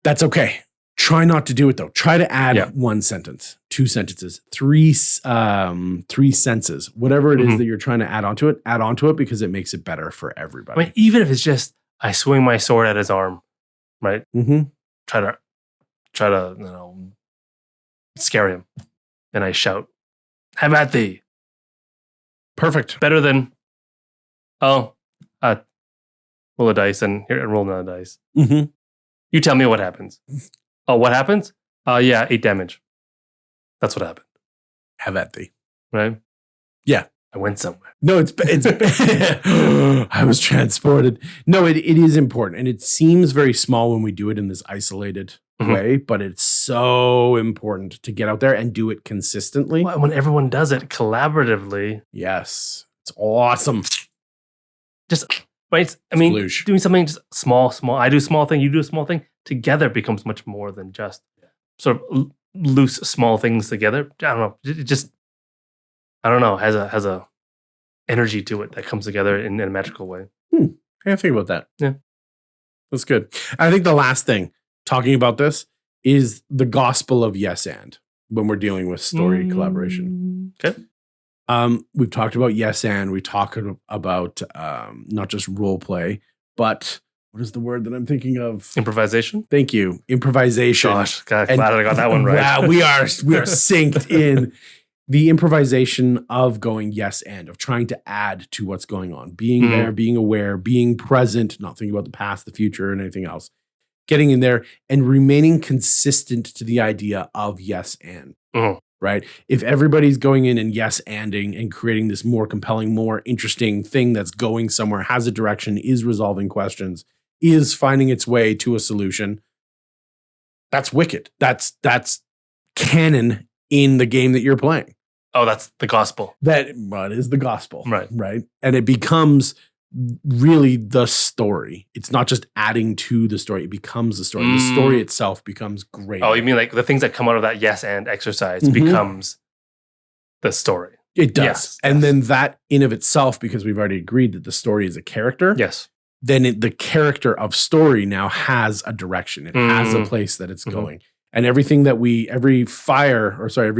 That's okay. Try not to do it though. Try to add 1 sentence, 2 sentences, 3 senses, whatever it is that you're trying to add onto it because it makes it better for everybody. I mean, even if it's just I swing my sword at his arm, right? Try to scare him, and I shout, "Have at thee!" Perfect. Better than roll a dice and roll another dice. You tell me what happens. Oh, what happens? 8 damage. That's what happened. Have at thee. Right? Yeah. I went somewhere. No, it's I was transported. No, it is important. And it seems very small when we do it in this isolated way, but it's so important to get out there and do it consistently. Well, when everyone does it collaboratively. Yes. It's awesome. Right? I mean, doing something just small. I do a small thing, you do a small thing. Together becomes much more than just sort of loose, small things together. I don't know. It just, I don't know, has a energy to it that comes together in a magical way. I gotta think about that. Yeah. That's good. I think the last thing, talking about this, is the gospel of yes and when we're dealing with story collaboration. Okay. We've talked about yes and we talked about not just role play, but what is the word that I'm thinking of? Improvisation. Thank you. Improvisation. Gosh, glad I got that one right. Wow, we are synced in the improvisation of going yes and of trying to add to what's going on, being there, being aware, being present, not thinking about the past, the future, and anything else. Getting in there and remaining consistent to the idea of yes and. Right? If everybody's going in and yes anding and creating this more compelling, more interesting thing that's going somewhere, has a direction, is resolving questions, is finding its way to a solution, that's wicked. That's canon in the game that you're playing. Oh, that's the gospel. That is the gospel. Right. And it becomes really the story. It's not just adding to the story. It becomes the story. The story itself becomes great. Oh, you mean like the things that come out of that yes and exercise becomes the story. It does. Yes, and then that in of itself, because we've already agreed that the story is a character. Yes. Then the character of story now has a direction. It has a place that it's going. And everything that every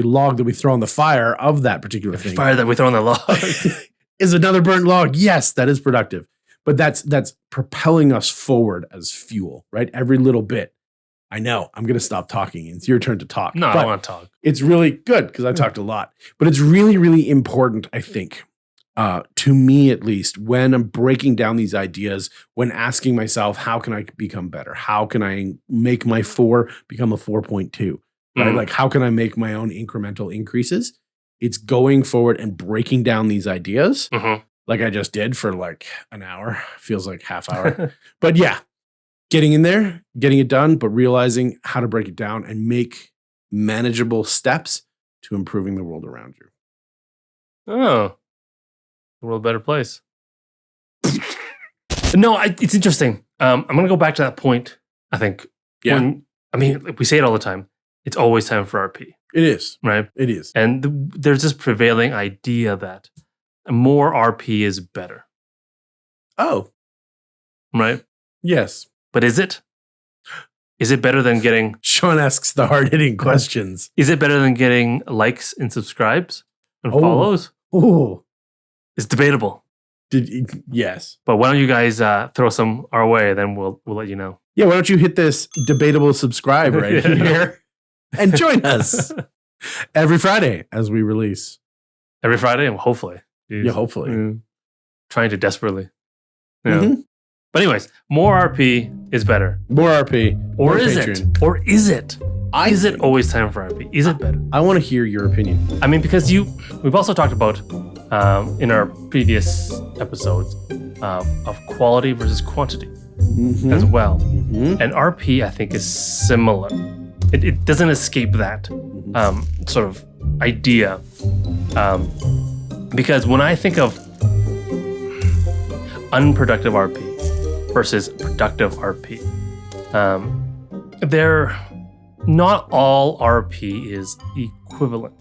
log that we throw on the fire of that particular thing. Fire that we throw on the log. Is another burnt log. Yes, that is productive. But that's propelling us forward as fuel, right? Every little bit. I know, I'm going to stop talking. It's your turn to talk. No, I don't want to talk. It's really good because I talked a lot. But it's really, really important, I think, to me at least, when I'm breaking down these ideas, when asking myself, how can I become better? How can I make my 4 become a 4.2? Right? Like, how can I make my own incremental increases? It's going forward and breaking down these ideas like I just did for like an hour. Feels like half hour. But yeah, getting in there, getting it done, but realizing how to break it down and make manageable steps to improving the world around you. Oh, the world a better place. No, it's interesting. I'm going to go back to that point, I think. Yeah. We say it all the time. It's always time for RP. It is. Right? It is. And there's this prevailing idea that more RP is better. Oh. Right? Yes. But is it? Is it better than getting... Sean asks the hard-hitting questions. Is it better than getting likes and subscribes and follows? Oh. It's debatable. Yes. But why don't you guys throw some our way, then we'll let you know. Yeah, why don't you hit this debatable subscribe right here and join us every Friday as we release. Every Friday, hopefully. Jeez. Yeah, hopefully. Trying to desperately. Yeah. But anyways, more RP is better. More RP. Or is it? Or is it? Is it always time for RP? Is it better? I want to hear your opinion. I mean, because we've also talked about in our previous episodes of quality versus quantity as well. And RP, I think, is similar. It doesn't escape that sort of idea. Because when I think of unproductive RP versus productive RP, not all RP is equivalent.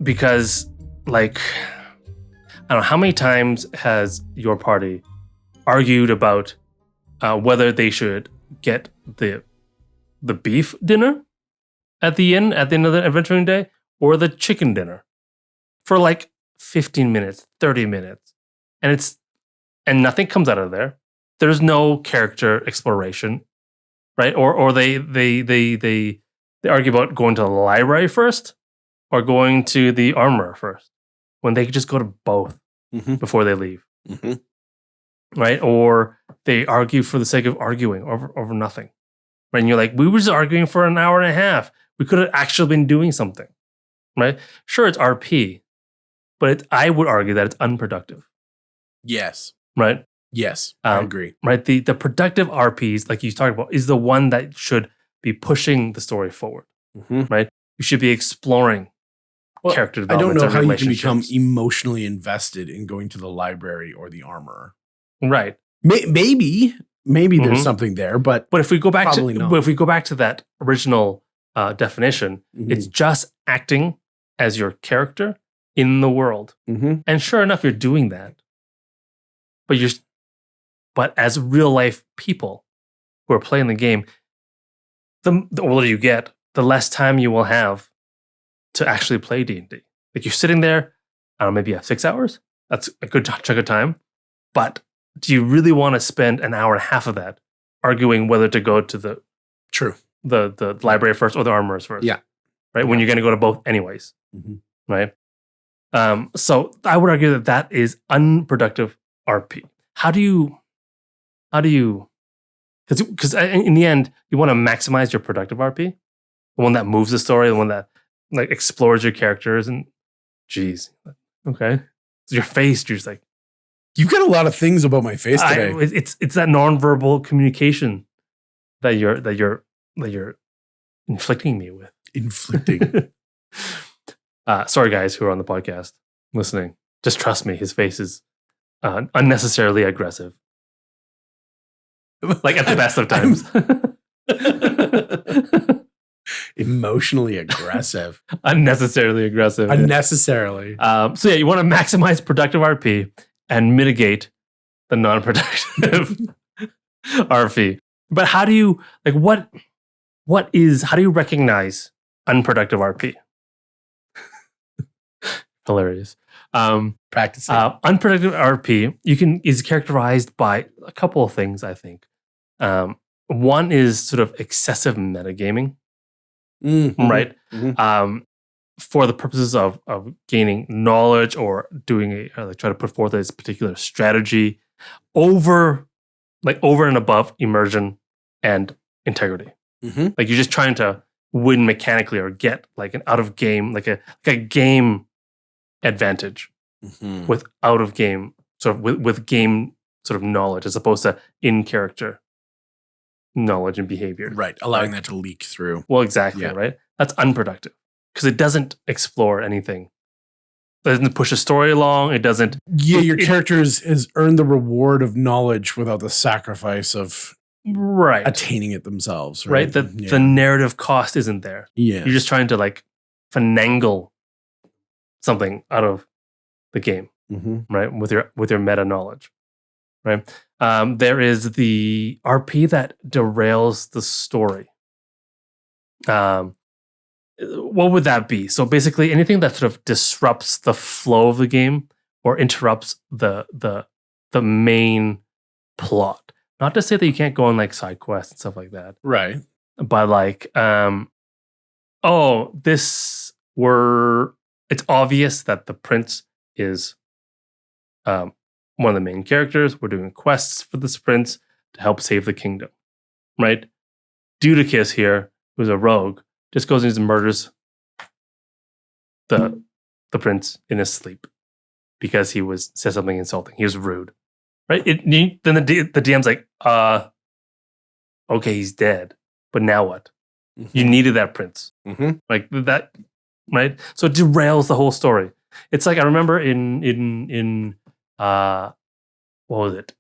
Because, like, I don't know, how many times has your party argued about whether they should get the beef dinner at the end of the adventuring day or the chicken dinner for like 15 minutes, 30 minutes. And nothing comes out of there. There's no character exploration, right? Or they argue about going to the library first or going to the armor first, when they could just go to both before they leave, right? Or they argue for the sake of arguing over nothing, right? And you're like, we were just arguing for an hour and a half. We could have actually been doing something, right? Sure, it's RP, but I would argue that it's unproductive. Yes. Right? Yes, I agree. Right? The productive RPs, like you talked about, is the one that should be pushing the story forward, right? You should be exploring character development. I don't know how you can become emotionally invested in going to the library or the armorer. Right. Maybe there's something there, but if we go back to that original definition, it's just acting as your character in the world. And sure enough, you're doing that. But as real life people who are playing the game, the older you get, the less time you will have to actually play D&D. Like, you're sitting there, I don't know, maybe you have 6 hours. That's a good chunk of time. But do you really want to spend an hour and a half of that arguing whether to go to the library first or the armorers first? Yeah. Right? When you're going to go to both anyways. Right? So I would argue that is unproductive RP. How do you, because in the end, you want to maximize your productive RP, the one that moves the story, the one that like explores your characters, and geez, okay, so your face, you're just like, you've got a lot of things about my face today. It's that nonverbal communication that you're inflicting me with. Inflicting. Sorry, guys who are on the podcast listening. Just trust me. His face is unnecessarily aggressive. Like at the best of times. Emotionally aggressive. Unnecessarily aggressive. Unnecessarily. So yeah, you want to maximize productive RP and mitigate the non-productive RP. But how do you, like, how do you recognize unproductive RP? Hilarious. Practicing. Unproductive RP is characterized by a couple of things, I think. One is sort of excessive metagaming, right? For the purposes of gaining knowledge or doing try to put forth this particular strategy over and above immersion and integrity. Like, you're just trying to win mechanically or get like an out of game, like a game advantage, Mhm. with out of game, sort of with game sort of knowledge, as opposed to in character knowledge and behavior. Right. Allowing that to leak through. Well, exactly, Yeah. right? That's unproductive because it doesn't explore anything. It doesn't push the story along. It doesn't. Yeah, your character has earned the reward of knowledge without the sacrifice of Right. attaining it themselves. Right. Right. The narrative cost isn't there. Yeah. You're just trying to like finagle something out of the game, Mm-hmm. right? With your meta knowledge, right? There is the RP that derails the story. What would that be? So basically, anything that sort of disrupts the flow of the game or interrupts the main plot. Not to say that you can't go on like side quests and stuff like that, Right. but like, it's obvious that the prince is one of the main characters. We're doing quests for this prince to help save the kingdom, right? Dudicus here, who's a rogue, just goes and murders the prince in his sleep because he said something insulting. He was rude, right? Then the DM's like, okay, he's dead, but now what? You needed that prince, Mm-hmm. like that, right? So it derails the whole story. It's like I remember in what was it?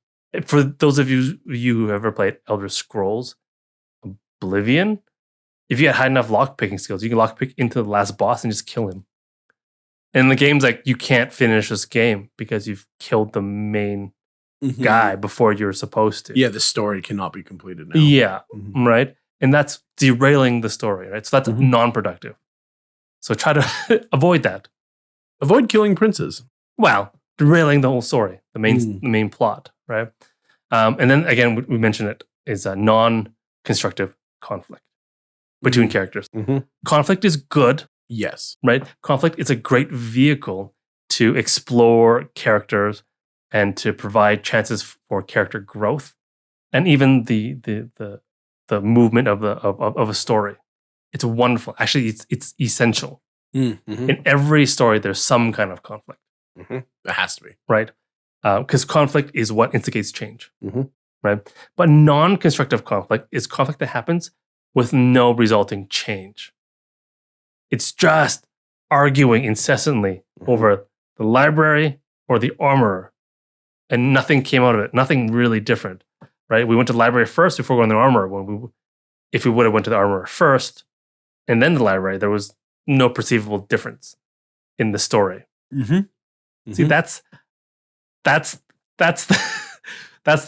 For those of you who ever played Elder Scrolls Oblivion, if you had high enough lockpicking skills, you can lockpick into the last boss and just kill him. And the game's like, you can't finish this game because you've killed the main guy before you're supposed to. Yeah, the story cannot be completed now. Yeah, Mhm. right? And that's derailing the story, right? So that's non-productive. So try to avoid that. Avoid killing princes. Well, derailing the whole story, the main plot, right? And then again, we mentioned it is a non-constructive conflict between characters. Mm-hmm. Conflict is good, Yes. right? Conflict is a great vehicle to explore characters and to provide chances for character growth, and even the movement of a story. It's wonderful. Actually, it's essential. Mm-hmm. In every story, there's some kind of conflict, Mm-hmm. It has to be. right? Because conflict is what instigates change, Mhm. right? But non-constructive conflict is conflict that happens with no resulting change. It's just arguing incessantly over the library or the armorer, and nothing came out of it. Nothing really different, right? We went to the library first before going to the armorer. If we would have went to the armorer first and then the library, there was no perceivable difference in the story. Mm-hmm. See, that's the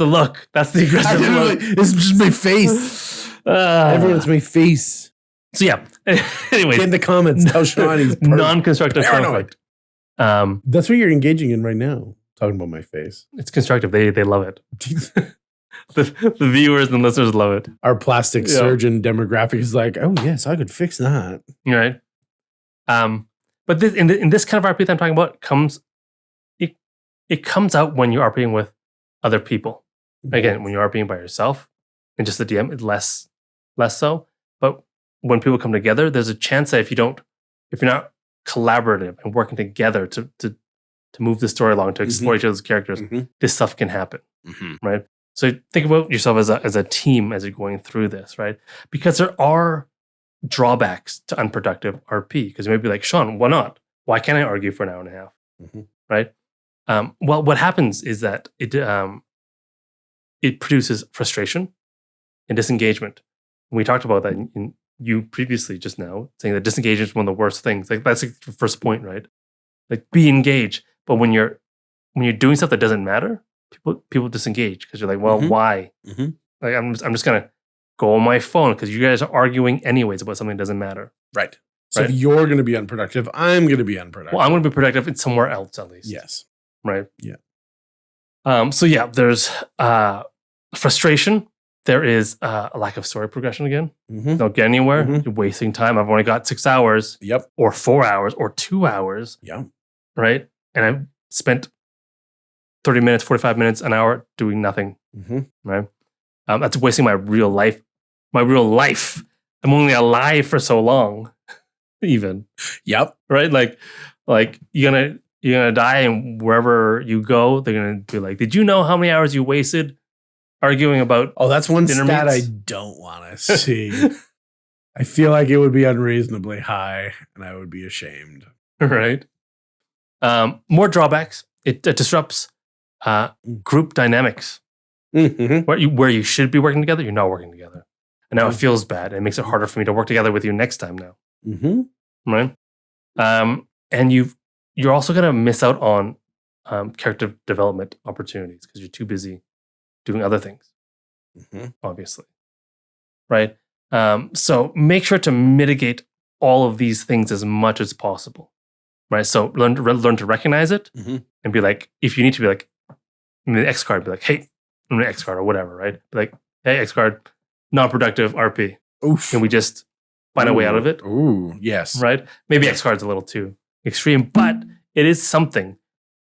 look. That's the aggressive look. It's just my face. Everyone's my face. So yeah. Anyways, Get in the comments. Tell Sean he's non-constructive paranoid. conflict. That's what you're engaging in right now. Talking about my face. It's constructive. They love it. The viewers and listeners love it. Our plastic Yeah. surgeon demographic is like, oh yes, I could fix that. Right. But this in this kind of RP that I'm talking about it comes out when you're RPing with other people. Again, when you're RPing by yourself and just the DM, it's less so. But when people come together, there's a chance that if you're not collaborative and working together to move the story along, to explore each other's characters, this stuff can happen. Right? So think about yourself as a team as you're going through this, right? Because there are drawbacks to unproductive RP. Because you might be like, Sean, why not? Why can't I argue for an hour and a half? Right? Well, what happens is that it produces frustration and disengagement. We talked about that in you previously just now, saying that disengagement is one of the worst things. Like that's like the first point, right? Like be engaged, but when you're doing stuff that doesn't matter, people disengage because you're like, well, why? Like I'm just gonna go on my phone because you guys are arguing anyways about something that doesn't matter. Right. So if you're going to be unproductive, I'm going to be unproductive. Well, I'm going to be productive in somewhere else at least. Yes. Right. Yeah. So yeah, there's frustration. There is a lack of story progression again. Don't get anywhere. You're wasting time. I've only got 6 hours. Yep. Or 4 hours or 2 hours. Yeah. Right. And I've spent 30 minutes, 45 minutes, an hour doing nothing. Right. That's wasting my real life. I'm only alive for so long. Even. Yep. Right. Like you're gonna you're gonna die, and wherever you go, they're gonna be like, "Did you know how many hours you wasted arguing about?" Oh, that's one dinner stat meats? I don't want to see. I feel like it would be unreasonably high, and I would be ashamed. Right. More drawbacks. It disrupts group dynamics. Mm-hmm. Where you should be working together, you're not working together, and now it Mhm. feels bad. It makes it harder for me to work together with you next time now. Mm-hmm. Right. And you're also gonna miss out on character development opportunities because you're too busy doing other things, Mm-hmm. obviously. Right. So make sure to mitigate all of these things as much as possible. Right. So learn to recognize it Mm-hmm. and be like, if you need to be like, the X card, be like, hey, I'm an X card or whatever, right? Be like, hey, X card, non-productive RP. Oof. Can we just find a way out of it? Ooh, yes. Right? Maybe X card's a little too extreme, but it is something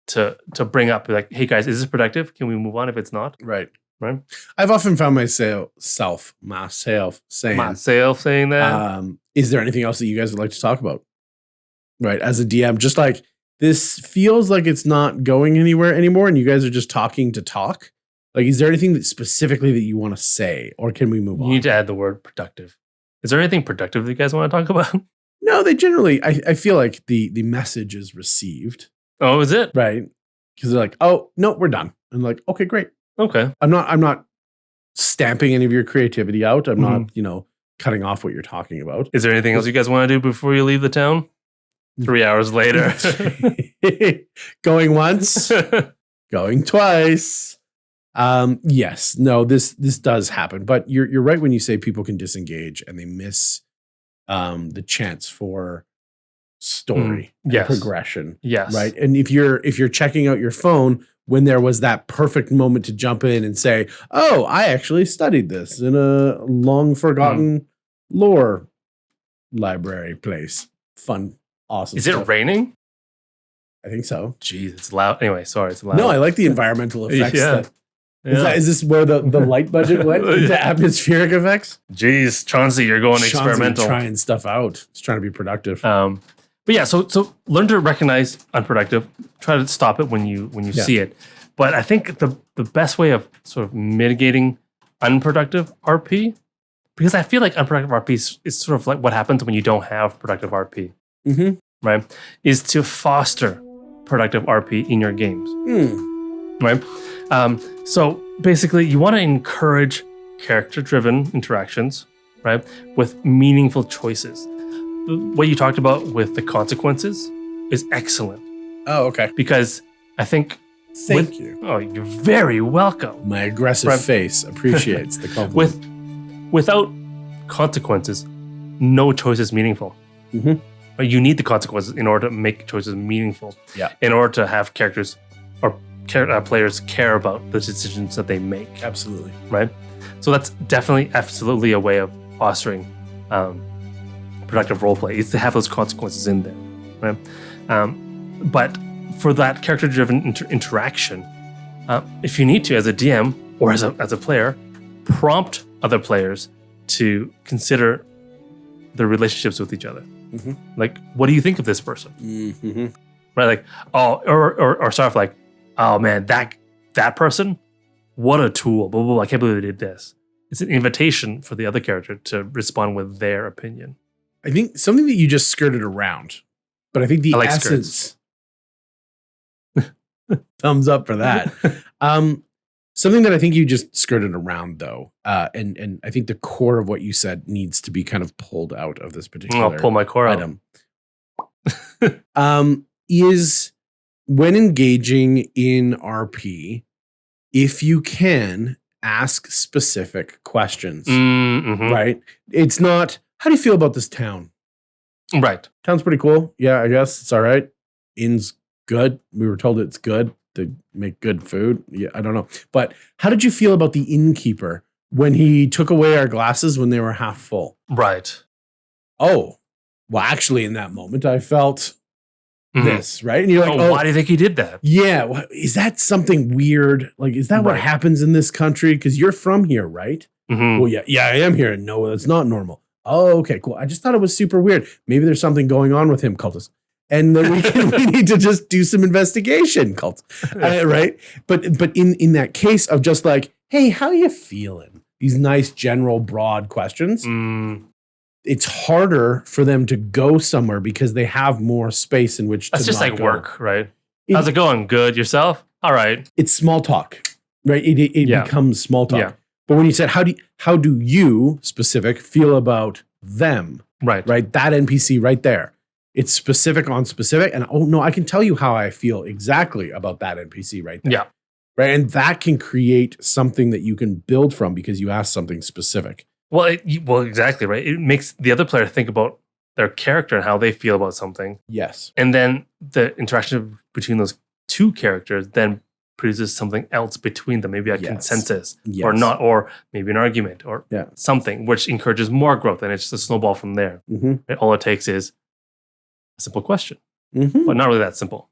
to bring up. Be like, hey guys, is this productive? Can we move on if it's not? Right. Right. I've often found myself saying, Myself saying that. is there anything else that you guys would like to talk about? Right. As a DM, just like this feels like it's not going anywhere anymore and you guys are just talking to talk. Like, is there anything that specifically that you want to say, or can we move You on? need to add the word productive. Is there anything productive that you guys want to talk about? No, they generally, I feel like the message is received, Oh, is it? right? Because they're like, oh, no, we're done. And like, okay, great. Okay. I'm not stamping any of your creativity out. I'm Mm-hmm. not, cutting off what you're talking about. Is there anything else you guys want to do before you leave the town? 3 hours later. Going once, going twice. Yes, no, this does happen, but you're right when you say people can disengage and they miss the chance for story and yes. progression. Yes. Right. And if you're checking out your phone when there was that perfect moment to jump in and say, oh, I actually studied this in a long forgotten lore library place. Fun, awesome. Is it stuff. raining? I think so. Jeez, it's loud. Anyway, sorry, it's loud. No, I like the environmental effects. Yeah. Is this where the light budget went into atmospheric effects? Jeez, Chauncey, you're going Chauncey experimental. trying stuff out. It's trying to be productive. But yeah, so learn to recognize unproductive. Try to stop it when you see it. But I think the best way of sort of mitigating unproductive RP, because I feel like unproductive RP is sort of like what happens when you don't have productive RP, Mm-hmm. right? Is to foster productive RP in your games, right? So basically, you want to encourage character-driven interactions, right, with meaningful choices. What you talked about with the consequences is excellent Oh, okay. because I think. Thank you. Oh, you're very welcome. My aggressive Right. face appreciates the compliment. Without consequences, no choice is meaningful. Mm-hmm. But you need the consequences in order to make choices meaningful. Yeah. In order to have characters or players care about the decisions that they make. Absolutely. Right. So that's definitely, absolutely a way of fostering productive roleplay. Is to have those consequences in there. Right. But for that character-driven interaction, if you need to, as a DM or as a player, prompt other players to consider their relationships with each other. Mm-hmm. Like, what do you think of this person? Mm-hmm. Right? Like, oh, or sort of like, oh man, that person, what a tool. Blah, blah, blah. I can't believe they did this. It's an invitation for the other character to respond with their opinion. I think something that you just skirted around, but I think the I like essence. skirts. Thumbs up for that. Something that I think you just skirted around though, and I think the core of what you said needs to be kind of pulled out of this particular I'll pull my core out. item. Is when engaging in RP, if you can ask specific questions, Mm-hmm. right? It's not, how do you feel about this town? Right. Town's pretty cool. Yeah, I guess it's all right. Inn's good. We were told it's good to make good food. Yeah, I don't know. But how did you feel about the innkeeper when he took away our glasses when they were half full? Right. Oh, well, actually, in that moment, I felt this, right? And you're like, why do you think he did that? Yeah, is that something weird? Like, is that what Right. happens in this country? Because you're from here, right? Mm-hmm. Well, yeah, I am here. And no, that's not normal. Oh, okay, cool. I just thought it was super weird. Maybe there's something going on with him, cultist. and then we need to just do some investigation, cult, right? But in that case of just like, hey, how you feeling? These nice, general, broad questions. It's harder for them to go somewhere because they have more space in which That's to just not like go. work, right? How's it going? Good. Yourself? All right. It's small talk, right? It becomes small talk. Yeah. But when you said, how do you specific feel about them? Right. Right. That NPC right there. It's specific on specific. And oh no, I can tell you how I feel exactly about that NPC right there. Yeah. Right. And that can create something that you can build from because you asked something specific. Well, exactly, right? It makes the other player think about their character and how they feel about something. Yes. And then the interaction between those two characters then produces something else between them, maybe a consensus or not, or maybe an argument or something, which encourages more growth. And it's just a snowball from there. Right? All it takes is a simple question, but not really that simple.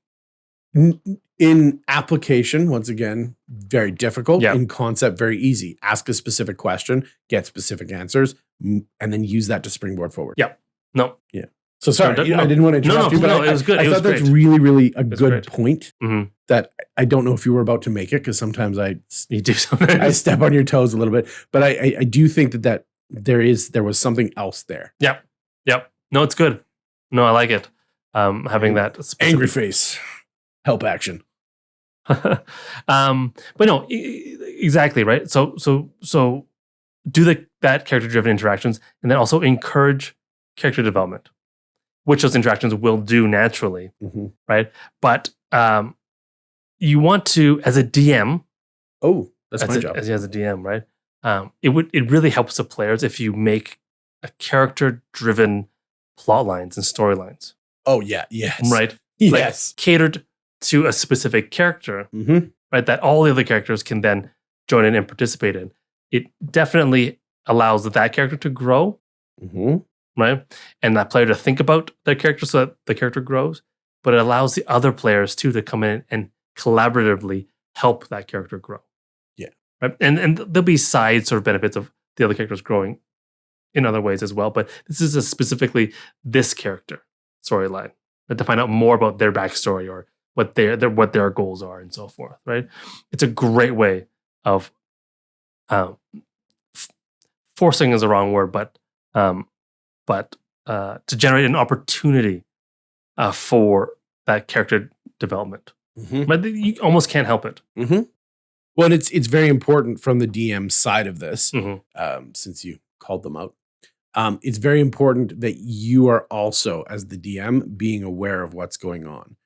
In application, once again, very difficult. Yeah. In concept, very easy. Ask a specific question, get specific answers, and then use that to springboard forward. Yeah. No. Yeah. So sorry, I didn't want to interrupt you, but it was good. I thought that's really, really a good great point that I don't know if you were about to make it because sometimes you do something. I step on your toes a little bit, but I do think that there was something else there. Yep. No, it's good. No, I like it. Having that specific... angry face, help action. But no, exactly right. So do that character driven interactions, and then also encourage character development, which those interactions will do naturally, right? But you want to, as a DM. Oh, that's my job. As a DM, right? It really helps the players if you make a character driven plot lines and storylines. Oh yeah, yes, right, yes, like, catered to a specific character, right? That all the other characters can then join in and participate in. It definitely allows that character to grow, right? And that player to think about their character so that the character grows. But it allows the other players too to come in and collaboratively help that character grow. Yeah, right. And there'll be side sort of benefits of the other characters growing in other ways as well. But this is specifically this character storyline, to find out more about their backstory or what their goals are and so forth, right? It's a great way of forcing is the wrong word, but to generate an opportunity for that character development. But you almost can't help it. Well, it's very important from the DM side of this, since you called them out. It's very important that you are also, as the DM, being aware of what's going on.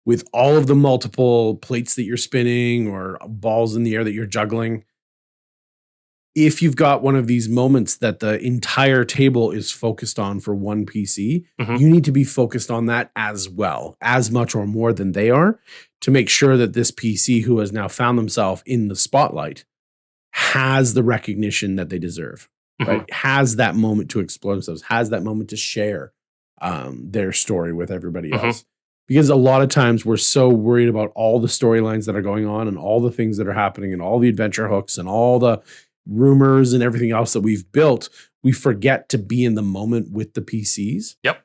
With all of the multiple plates that you're spinning or balls in the air that you're juggling, if you've got one of these moments that the entire table is focused on for one PC, you need to be focused on that as well, as much or more than they are, to make sure that this PC who has now found themselves in the spotlight has the recognition that they deserve, right? Has that moment to explore themselves, has that moment to share their story with everybody else. Because a lot of times we're so worried about all the storylines that are going on and all the things that are happening and all the adventure hooks and all the rumors and everything else that we've built, we forget to be in the moment with the PCs. Yep.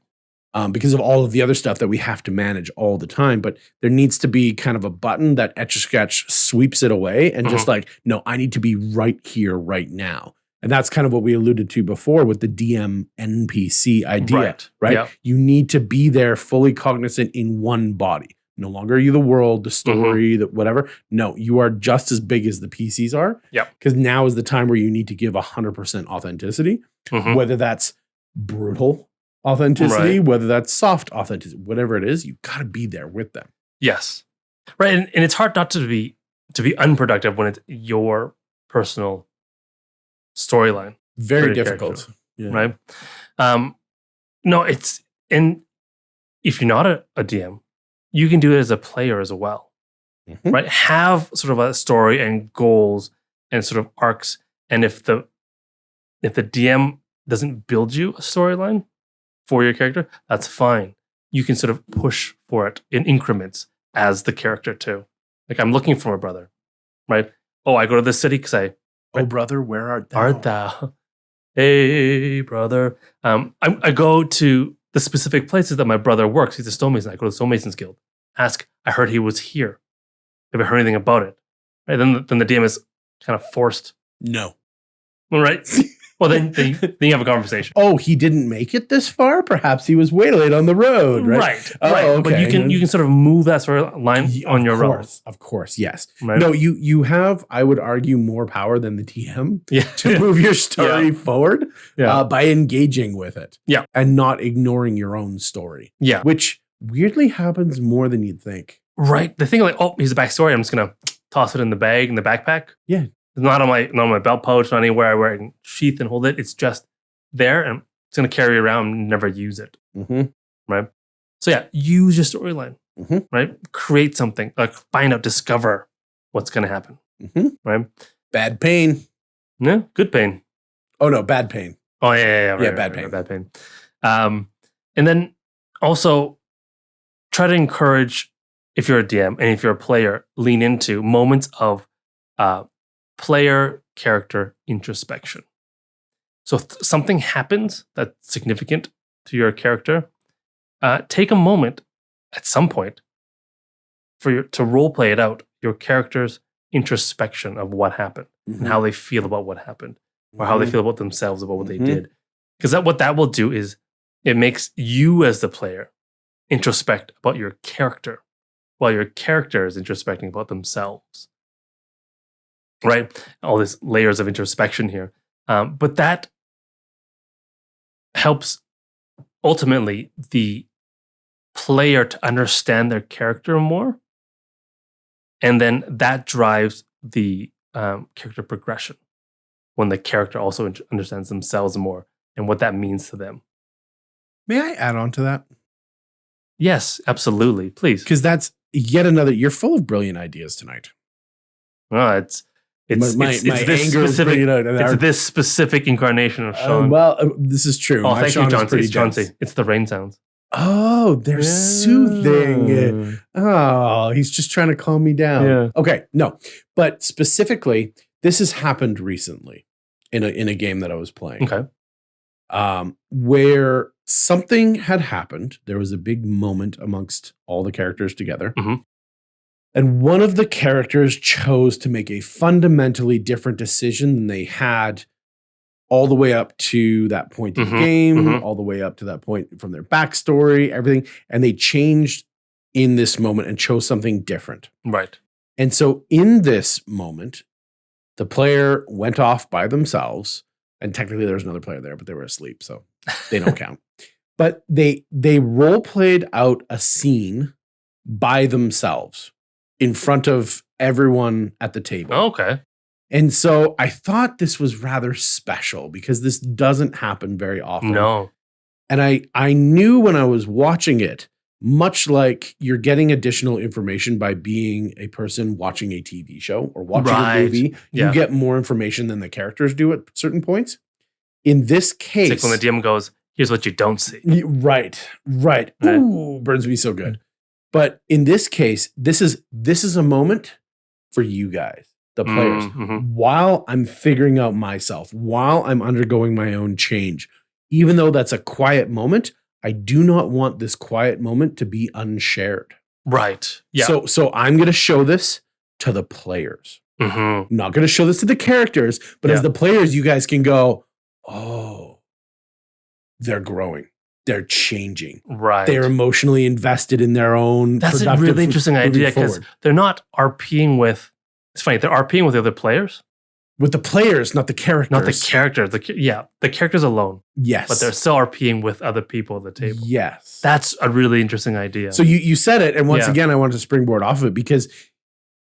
Because of all of the other stuff that we have to manage all the time. But there needs to be kind of a button that Etch-a-Sketch sweeps it away and just like, no, I need to be right here, right now. And that's kind of what we alluded to before with the DM NPC idea, right? Yep. You need to be there fully cognizant in one body. No longer are you the world, the story, the whatever. No, you are just as big as the PCs are. Yep. Because now is the time where you need to give 100% authenticity, whether that's brutal authenticity, whether that's soft authenticity, whatever it is, you got to be there with them. Yes. Right. And it's hard not to be unproductive when it's your personal storyline. Very difficult. Yeah. Right. No, and if you're not a DM, you can do it as a player as well, right? Have sort of a story and goals and sort of arcs. And if the DM doesn't build you a storyline for your character, that's fine. You can sort of push for it in increments as the character too. Like, I'm looking for a brother, right? Oh, I go to this city because Oh, brother, where art thou? Art thou? Hey, brother. I go to the specific places that my brother works. He's a stonemason. I go to the stonemasons guild. Ask, I heard he was here. Have you heard anything about it? Right? Then the DM is kind of forced. No. All right. Well, then you have a conversation. Oh, he didn't make it this far? Perhaps he was waylaid on the road, right? Right. Oh, right. okay. But you can sort of move that sort of line on your own. Of course, yes. Right? No, you have, I would argue, more power than the TM to move your story forward by engaging with it. Yeah. And not ignoring your own story. Yeah. Which weirdly happens more than you'd think. Right. The thing like, oh, here's a backstory. I'm just going to toss it in the bag, in the backpack. Yeah. It's not on my belt pouch, not anywhere I wear it and sheath and hold it. It's just there, and it's going to carry around and never use it. Mm-hmm. Right? So yeah, use your storyline. Mm-hmm. Right? Create something. Like find out, discover what's going to happen. Mm-hmm. Right? Bad pain. Yeah, good pain. Oh no, bad pain. Oh yeah. Right, bad pain. Bad pain. And then also try to encourage, if you're a DM and if you're a player, lean into moments of player character introspection. So something happens that's significant to your character. Take a moment at some point to role play it out, your character's introspection of what happened and how they feel about what happened, or how they feel about themselves about what they did. Because what that will do is it makes you as the player introspect about your character while your character is introspecting about themselves. Right? All these layers of introspection here. But that helps ultimately the player to understand their character more. And then that drives the character progression when the character also understands themselves more and what that means to them. May I add on to that? Yes, absolutely. Please. Because that's yet another, you're full of brilliant ideas tonight. It's this specific incarnation of Sean. This is true. Oh, thank you, Chauncey. It's Chauncey. It's the rain sounds. Oh, they're soothing. Oh, he's just trying to calm me down. Yeah. Okay, no. But specifically, this has happened recently in a game that I was playing. Okay. Where something had happened. There was a big moment amongst all the characters together. Mm-hmm. And one of the characters chose to make a fundamentally different decision than they had all the way up to that point in the game, all the way up to that point from their backstory, everything. And they changed in this moment and chose something different. Right. And so in this moment, the player went off by themselves. And technically there was another player there, but they were asleep, so they don't count. But they role played out a scene by themselves in front of everyone at the table. Okay. And so I thought this was rather special because this doesn't happen very often. No. And I knew when I was watching it, much like you're getting additional information by being a person watching a TV show or watching a movie, you get more information than the characters do at certain points. In this case, it's like when the DM goes, here's what you don't see. Right. Ooh, burns me so good. But in this case, this is a moment for you guys, the players, while I'm figuring out myself, while I'm undergoing my own change. Even though that's a quiet moment, I do not want this quiet moment to be unshared. Right. Yeah. So I'm going to show this to the players. I'm not going to show this to the characters, but as the players, you guys can go, oh, they're growing. They're changing. Right. They're emotionally invested in their own. That's a really interesting idea because they're not RPing with. It's funny. They're RPing with the other players. With the players, not the characters. Not the characters. The characters alone. Yes. But they're still RPing with other people at the table. Yes. That's a really interesting idea. So you said it, and once again, I wanted to springboard off of it because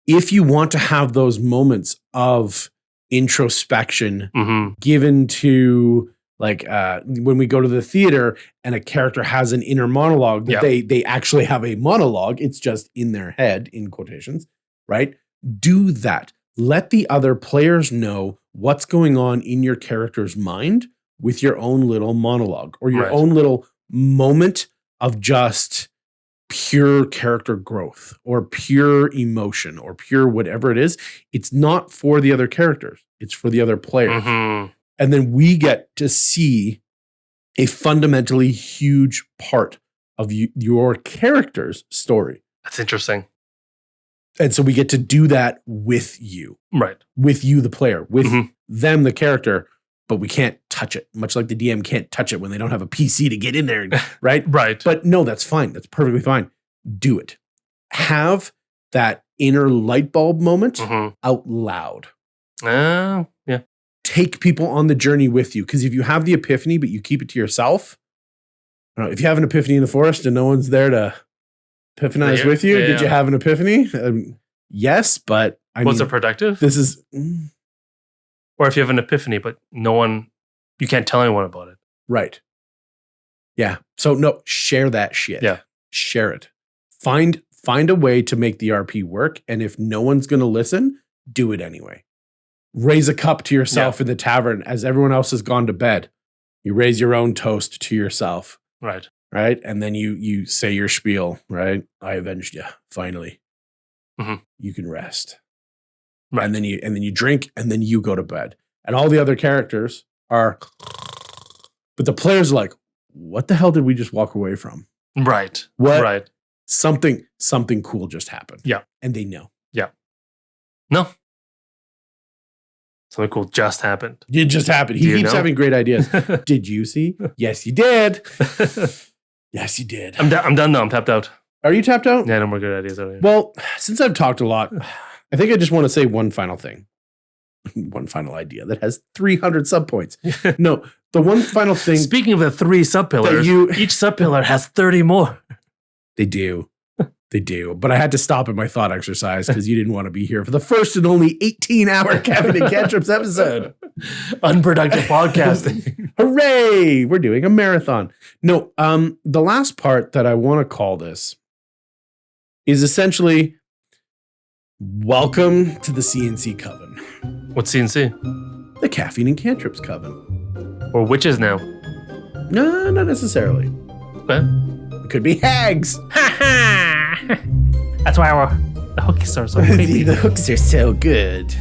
if you want to have those moments of introspection given to like when we go to the theater and a character has an inner monologue that they actually have a monologue, it's just in their head, in quotations, right? Do that. Let the other players know what's going on in your character's mind with your own little monologue or your own little moment of just pure character growth or pure emotion or pure whatever it is. It's not for the other characters. It's for the other players. And then we get to see a fundamentally huge part of your character's story. That's interesting. And so we get to do that with you. Right. With you, the player, with them, the character, but we can't touch it, much like the DM can't touch it when they don't have a PC to get in there, right? Right. But no, that's fine. That's perfectly fine. Do it. Have that inner light bulb moment out loud. Yeah. Take people on the journey with you. Because if you have the epiphany, but you keep it to yourself, I don't know, if you have an epiphany in the forest and no one's there to epiphanize with you, did you have an epiphany? Yes, but was it productive? This is... Or if you have an epiphany, but you can't tell anyone about it. Right. Yeah. So no, share that shit. Yeah. Share it. Find a way to make the RP work. And if no one's going to listen, do it anyway. Raise a cup to yourself in the tavern as everyone else has gone to bed. You raise your own toast to yourself. Right. Right. And then you say your spiel, right? I avenged you. Finally. You can rest. Right. And then you drink and then you go to bed. And all the other characters are, but the players are like, what the hell did we just walk away from? Right. What? Right. Something cool just happened. Yeah. And they know. Yeah. No. Something cool just happened. It just happened. He keeps having great ideas. Did you see? Yes, you did. Yes, you did. I'm done now. I'm tapped out. Are you tapped out? Yeah, no more good ideas over here. Well, since I've talked a lot, I think I just want to say one final thing. One final idea that has 300 subpoints. No, the one final thing. Speaking of the 3 subpillars, each subpillar has 30 more. They do. They do. But I had to stop in my thought exercise because you didn't want to be here for the first and only 18-hour Caffeine Cantrips episode. Unproductive podcasting. Hooray! We're doing a marathon. No, the last part that I want to call this is essentially welcome to the C&C Coven. What's C&C? The Caffeine and Cantrips Coven. Or witches now? No, not necessarily. Okay. It could be hags. That's why the hooks are so creepy. The hooks are so good.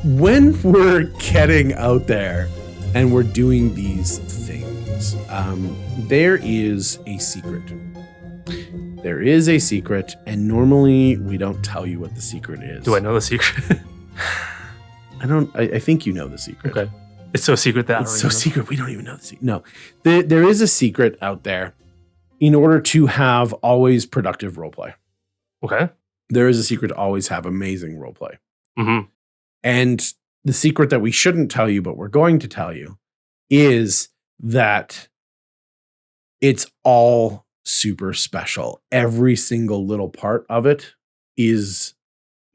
When we're getting out there and we're doing these things, there is a secret. There is a secret, and normally we don't tell you what the secret is. Do I know the secret? I think you know the secret. Okay. It's so secret that it's so secret we don't even know the secret. No, there is a secret out there in order to have always productive roleplay. Okay. There is a secret to always have amazing roleplay. And the secret that we shouldn't tell you, but we're going to tell you, is that it's all super special. Every single little part of it is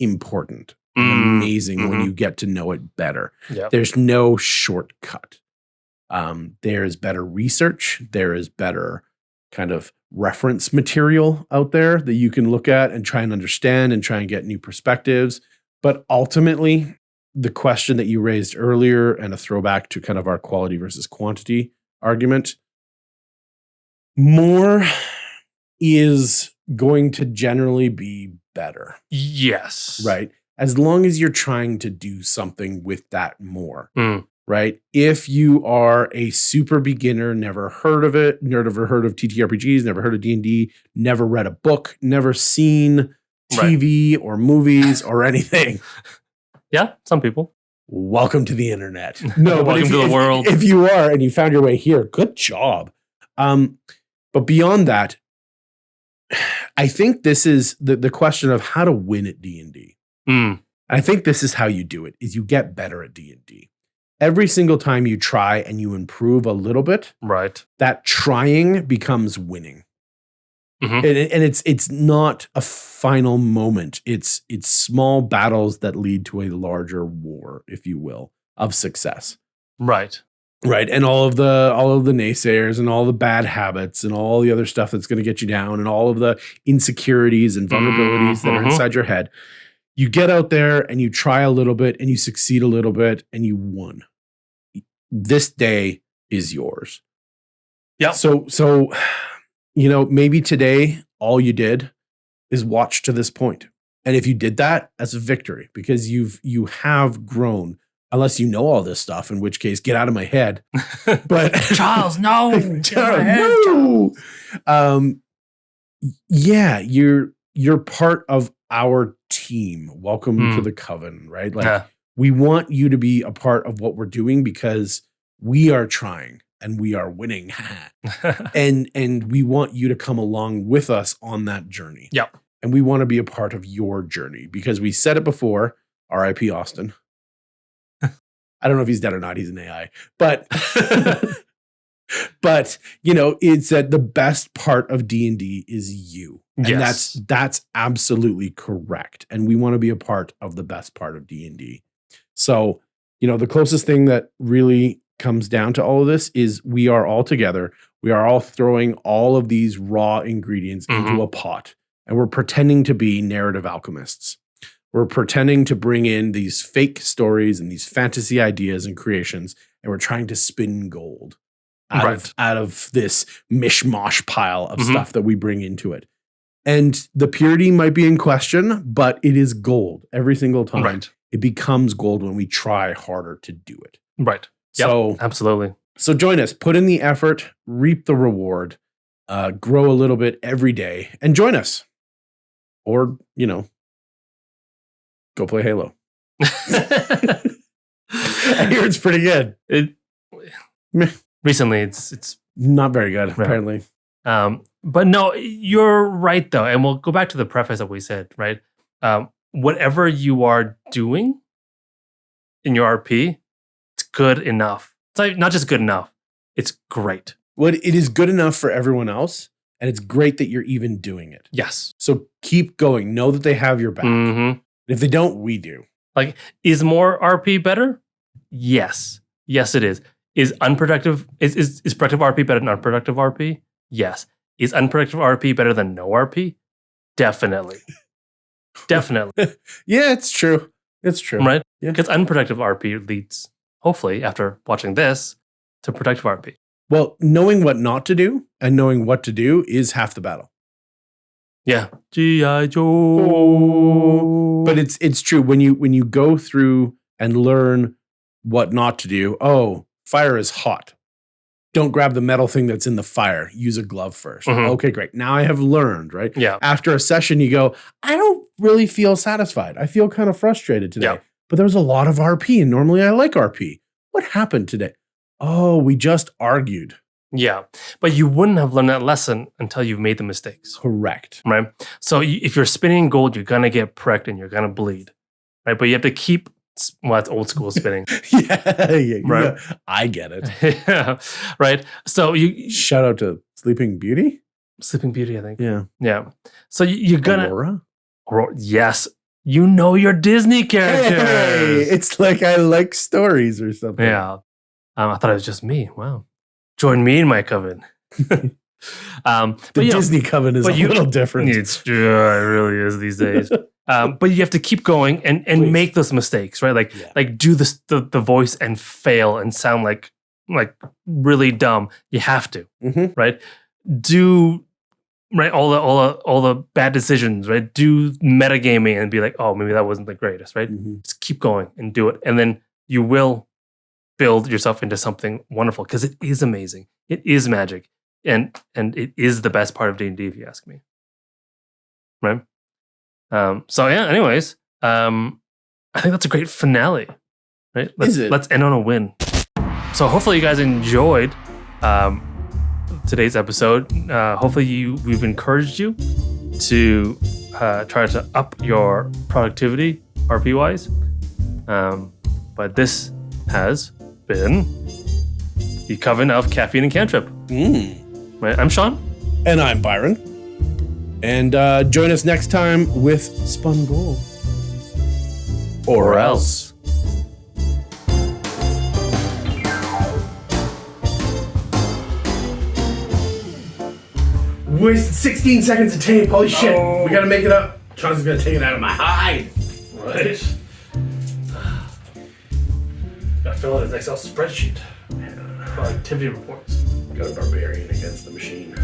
important. Amazing when you get to know it better. Yep. There's no shortcut. There is better research. There is better kind of reference material out there that you can look at and try and understand and try and get new perspectives. But ultimately, the question that you raised earlier, and a throwback to kind of our quality versus quantity argument, more is going to generally be better. Yes. Right. As long as you're trying to do something with that more, right? If you are a super beginner, never heard of it, never heard of TTRPGs, never heard of D&D, never read a book, never seen TV or movies or anything. Yeah, some people. Welcome to the internet. No, welcome to the world. If you are and you found your way here, good job. But beyond that, I think this is the question of how to win at D&D. I think this is how you do it, is you get better at D&D. Every single time you try and you improve a little bit, right, that trying becomes winning. And it's not a final moment. It's small battles that lead to a larger war, if you will, of success. Right. Right. And all of the naysayers and all the bad habits and all the other stuff that's going to get you down and all of the insecurities and vulnerabilities that are inside your head. You get out there and you try a little bit and you succeed a little bit and you won. This day is yours. Yeah. So, maybe today all you did is watch to this point. And if you did that, that's a victory because you have grown unless you know all this stuff, in which case, get out of my head. But Charles, no. Charles, no. Yeah, you're part of our team. Welcome to the Coven, right? Like we want you to be a part of what we're doing because we are trying and we are winning. and we want you to come along with us on that journey. Yep. And we want to be a part of your journey because we said it before, R.I.P. Austin. I don't know if he's dead or not. He's an AI, but you know, it's that the best part of D&D is you. And that's absolutely correct. And we want to be a part of the best part of D&D. So, you know, the closest thing that really comes down to all of this is we are all together. We are all throwing all of these raw ingredients into a pot, and we're pretending to be narrative alchemists. We're pretending to bring in these fake stories and these fantasy ideas and creations, and we're trying to spin gold out of this mishmash pile of stuff that we bring into it. And the purity might be in question, but it is gold every single time. Right. It becomes gold when we try harder to do it. Right. So absolutely. So join us, put in the effort, reap the reward, grow a little bit every day, and join us. Or, you know, go play Halo. I hear it's pretty good. Recently, it's not very good, apparently. But no, you're right, though. And we'll go back to the preface that we said, right? Whatever you are doing in your RP, it's good enough. It's like not just good enough, it's great. Well, it is good enough for everyone else, and it's great that you're even doing it. Yes. So keep going. Know that they have your back. If they don't, we do. Like, is more RP better? Yes. Yes, it is. Is unproductive, is productive RP better than unproductive RP? Yes. Is unproductive RP better than no RP? Definitely. Definitely. Yeah, it's true. It's true. Right? Yeah. Because unproductive RP leads, hopefully, after watching this, to productive RP. Well, knowing what not to do and knowing what to do is half the battle. Yeah. G.I. Joe. But it's true. When you go through and learn what not to do, fire is hot. Don't grab the metal thing that's in the fire. Use a glove first. Okay, great. Now I have learned, right? Yeah. After a session, you go, I don't really feel satisfied. I feel kind of frustrated today. Yeah. But there's a lot of RP, and normally I like RP. What happened today? Oh, we just argued. Yeah. But you wouldn't have learned that lesson until you've made the mistakes. Correct. Right? So if you're spinning gold, you're going to get pricked and you're going to bleed. Right? But you have to keep, well, that's old school spinning. Yeah. Right. I get it. Yeah. Right? So you... Shout out to Sleeping Beauty? Sleeping Beauty, I think. Yeah. Yeah. So you're going to... Aurora? Yes. You know your Disney characters. Hey, it's like I like stories or something. Yeah. I thought it was just me. Wow. Join me in my coven. The Disney Coven is a little different. It really is these days. But you have to keep going and make those mistakes, right? Like do the voice and fail and sound like really dumb. You have to, right? Do all the bad decisions, right? Do metagaming and be like, oh, maybe that wasn't the greatest, right? Just keep going and do it, and then you will build yourself into something wonderful because it is amazing. It is magic, and it is the best part of D&D, if you ask me. Right? So yeah. Anyways, I think that's a great finale. Right? Let's end on a win. So hopefully you guys enjoyed today's episode. Hopefully we've encouraged you to try to up your productivity RP wise. But this has been the Coven of Caffeine and Cantrip. Right? I'm Sean. And I'm Byron. And join us next time with Spun Gold. Or else. Wasted 16 seconds of tape. Holy shit. We gotta make it up. Sean's gonna take it out of my hide. Right. Gotta fill out his Excel spreadsheet. Activity reports. Got a barbarian against the machine.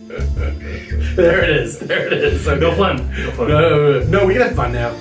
There it is. Okay. No fun. No, we can have fun now.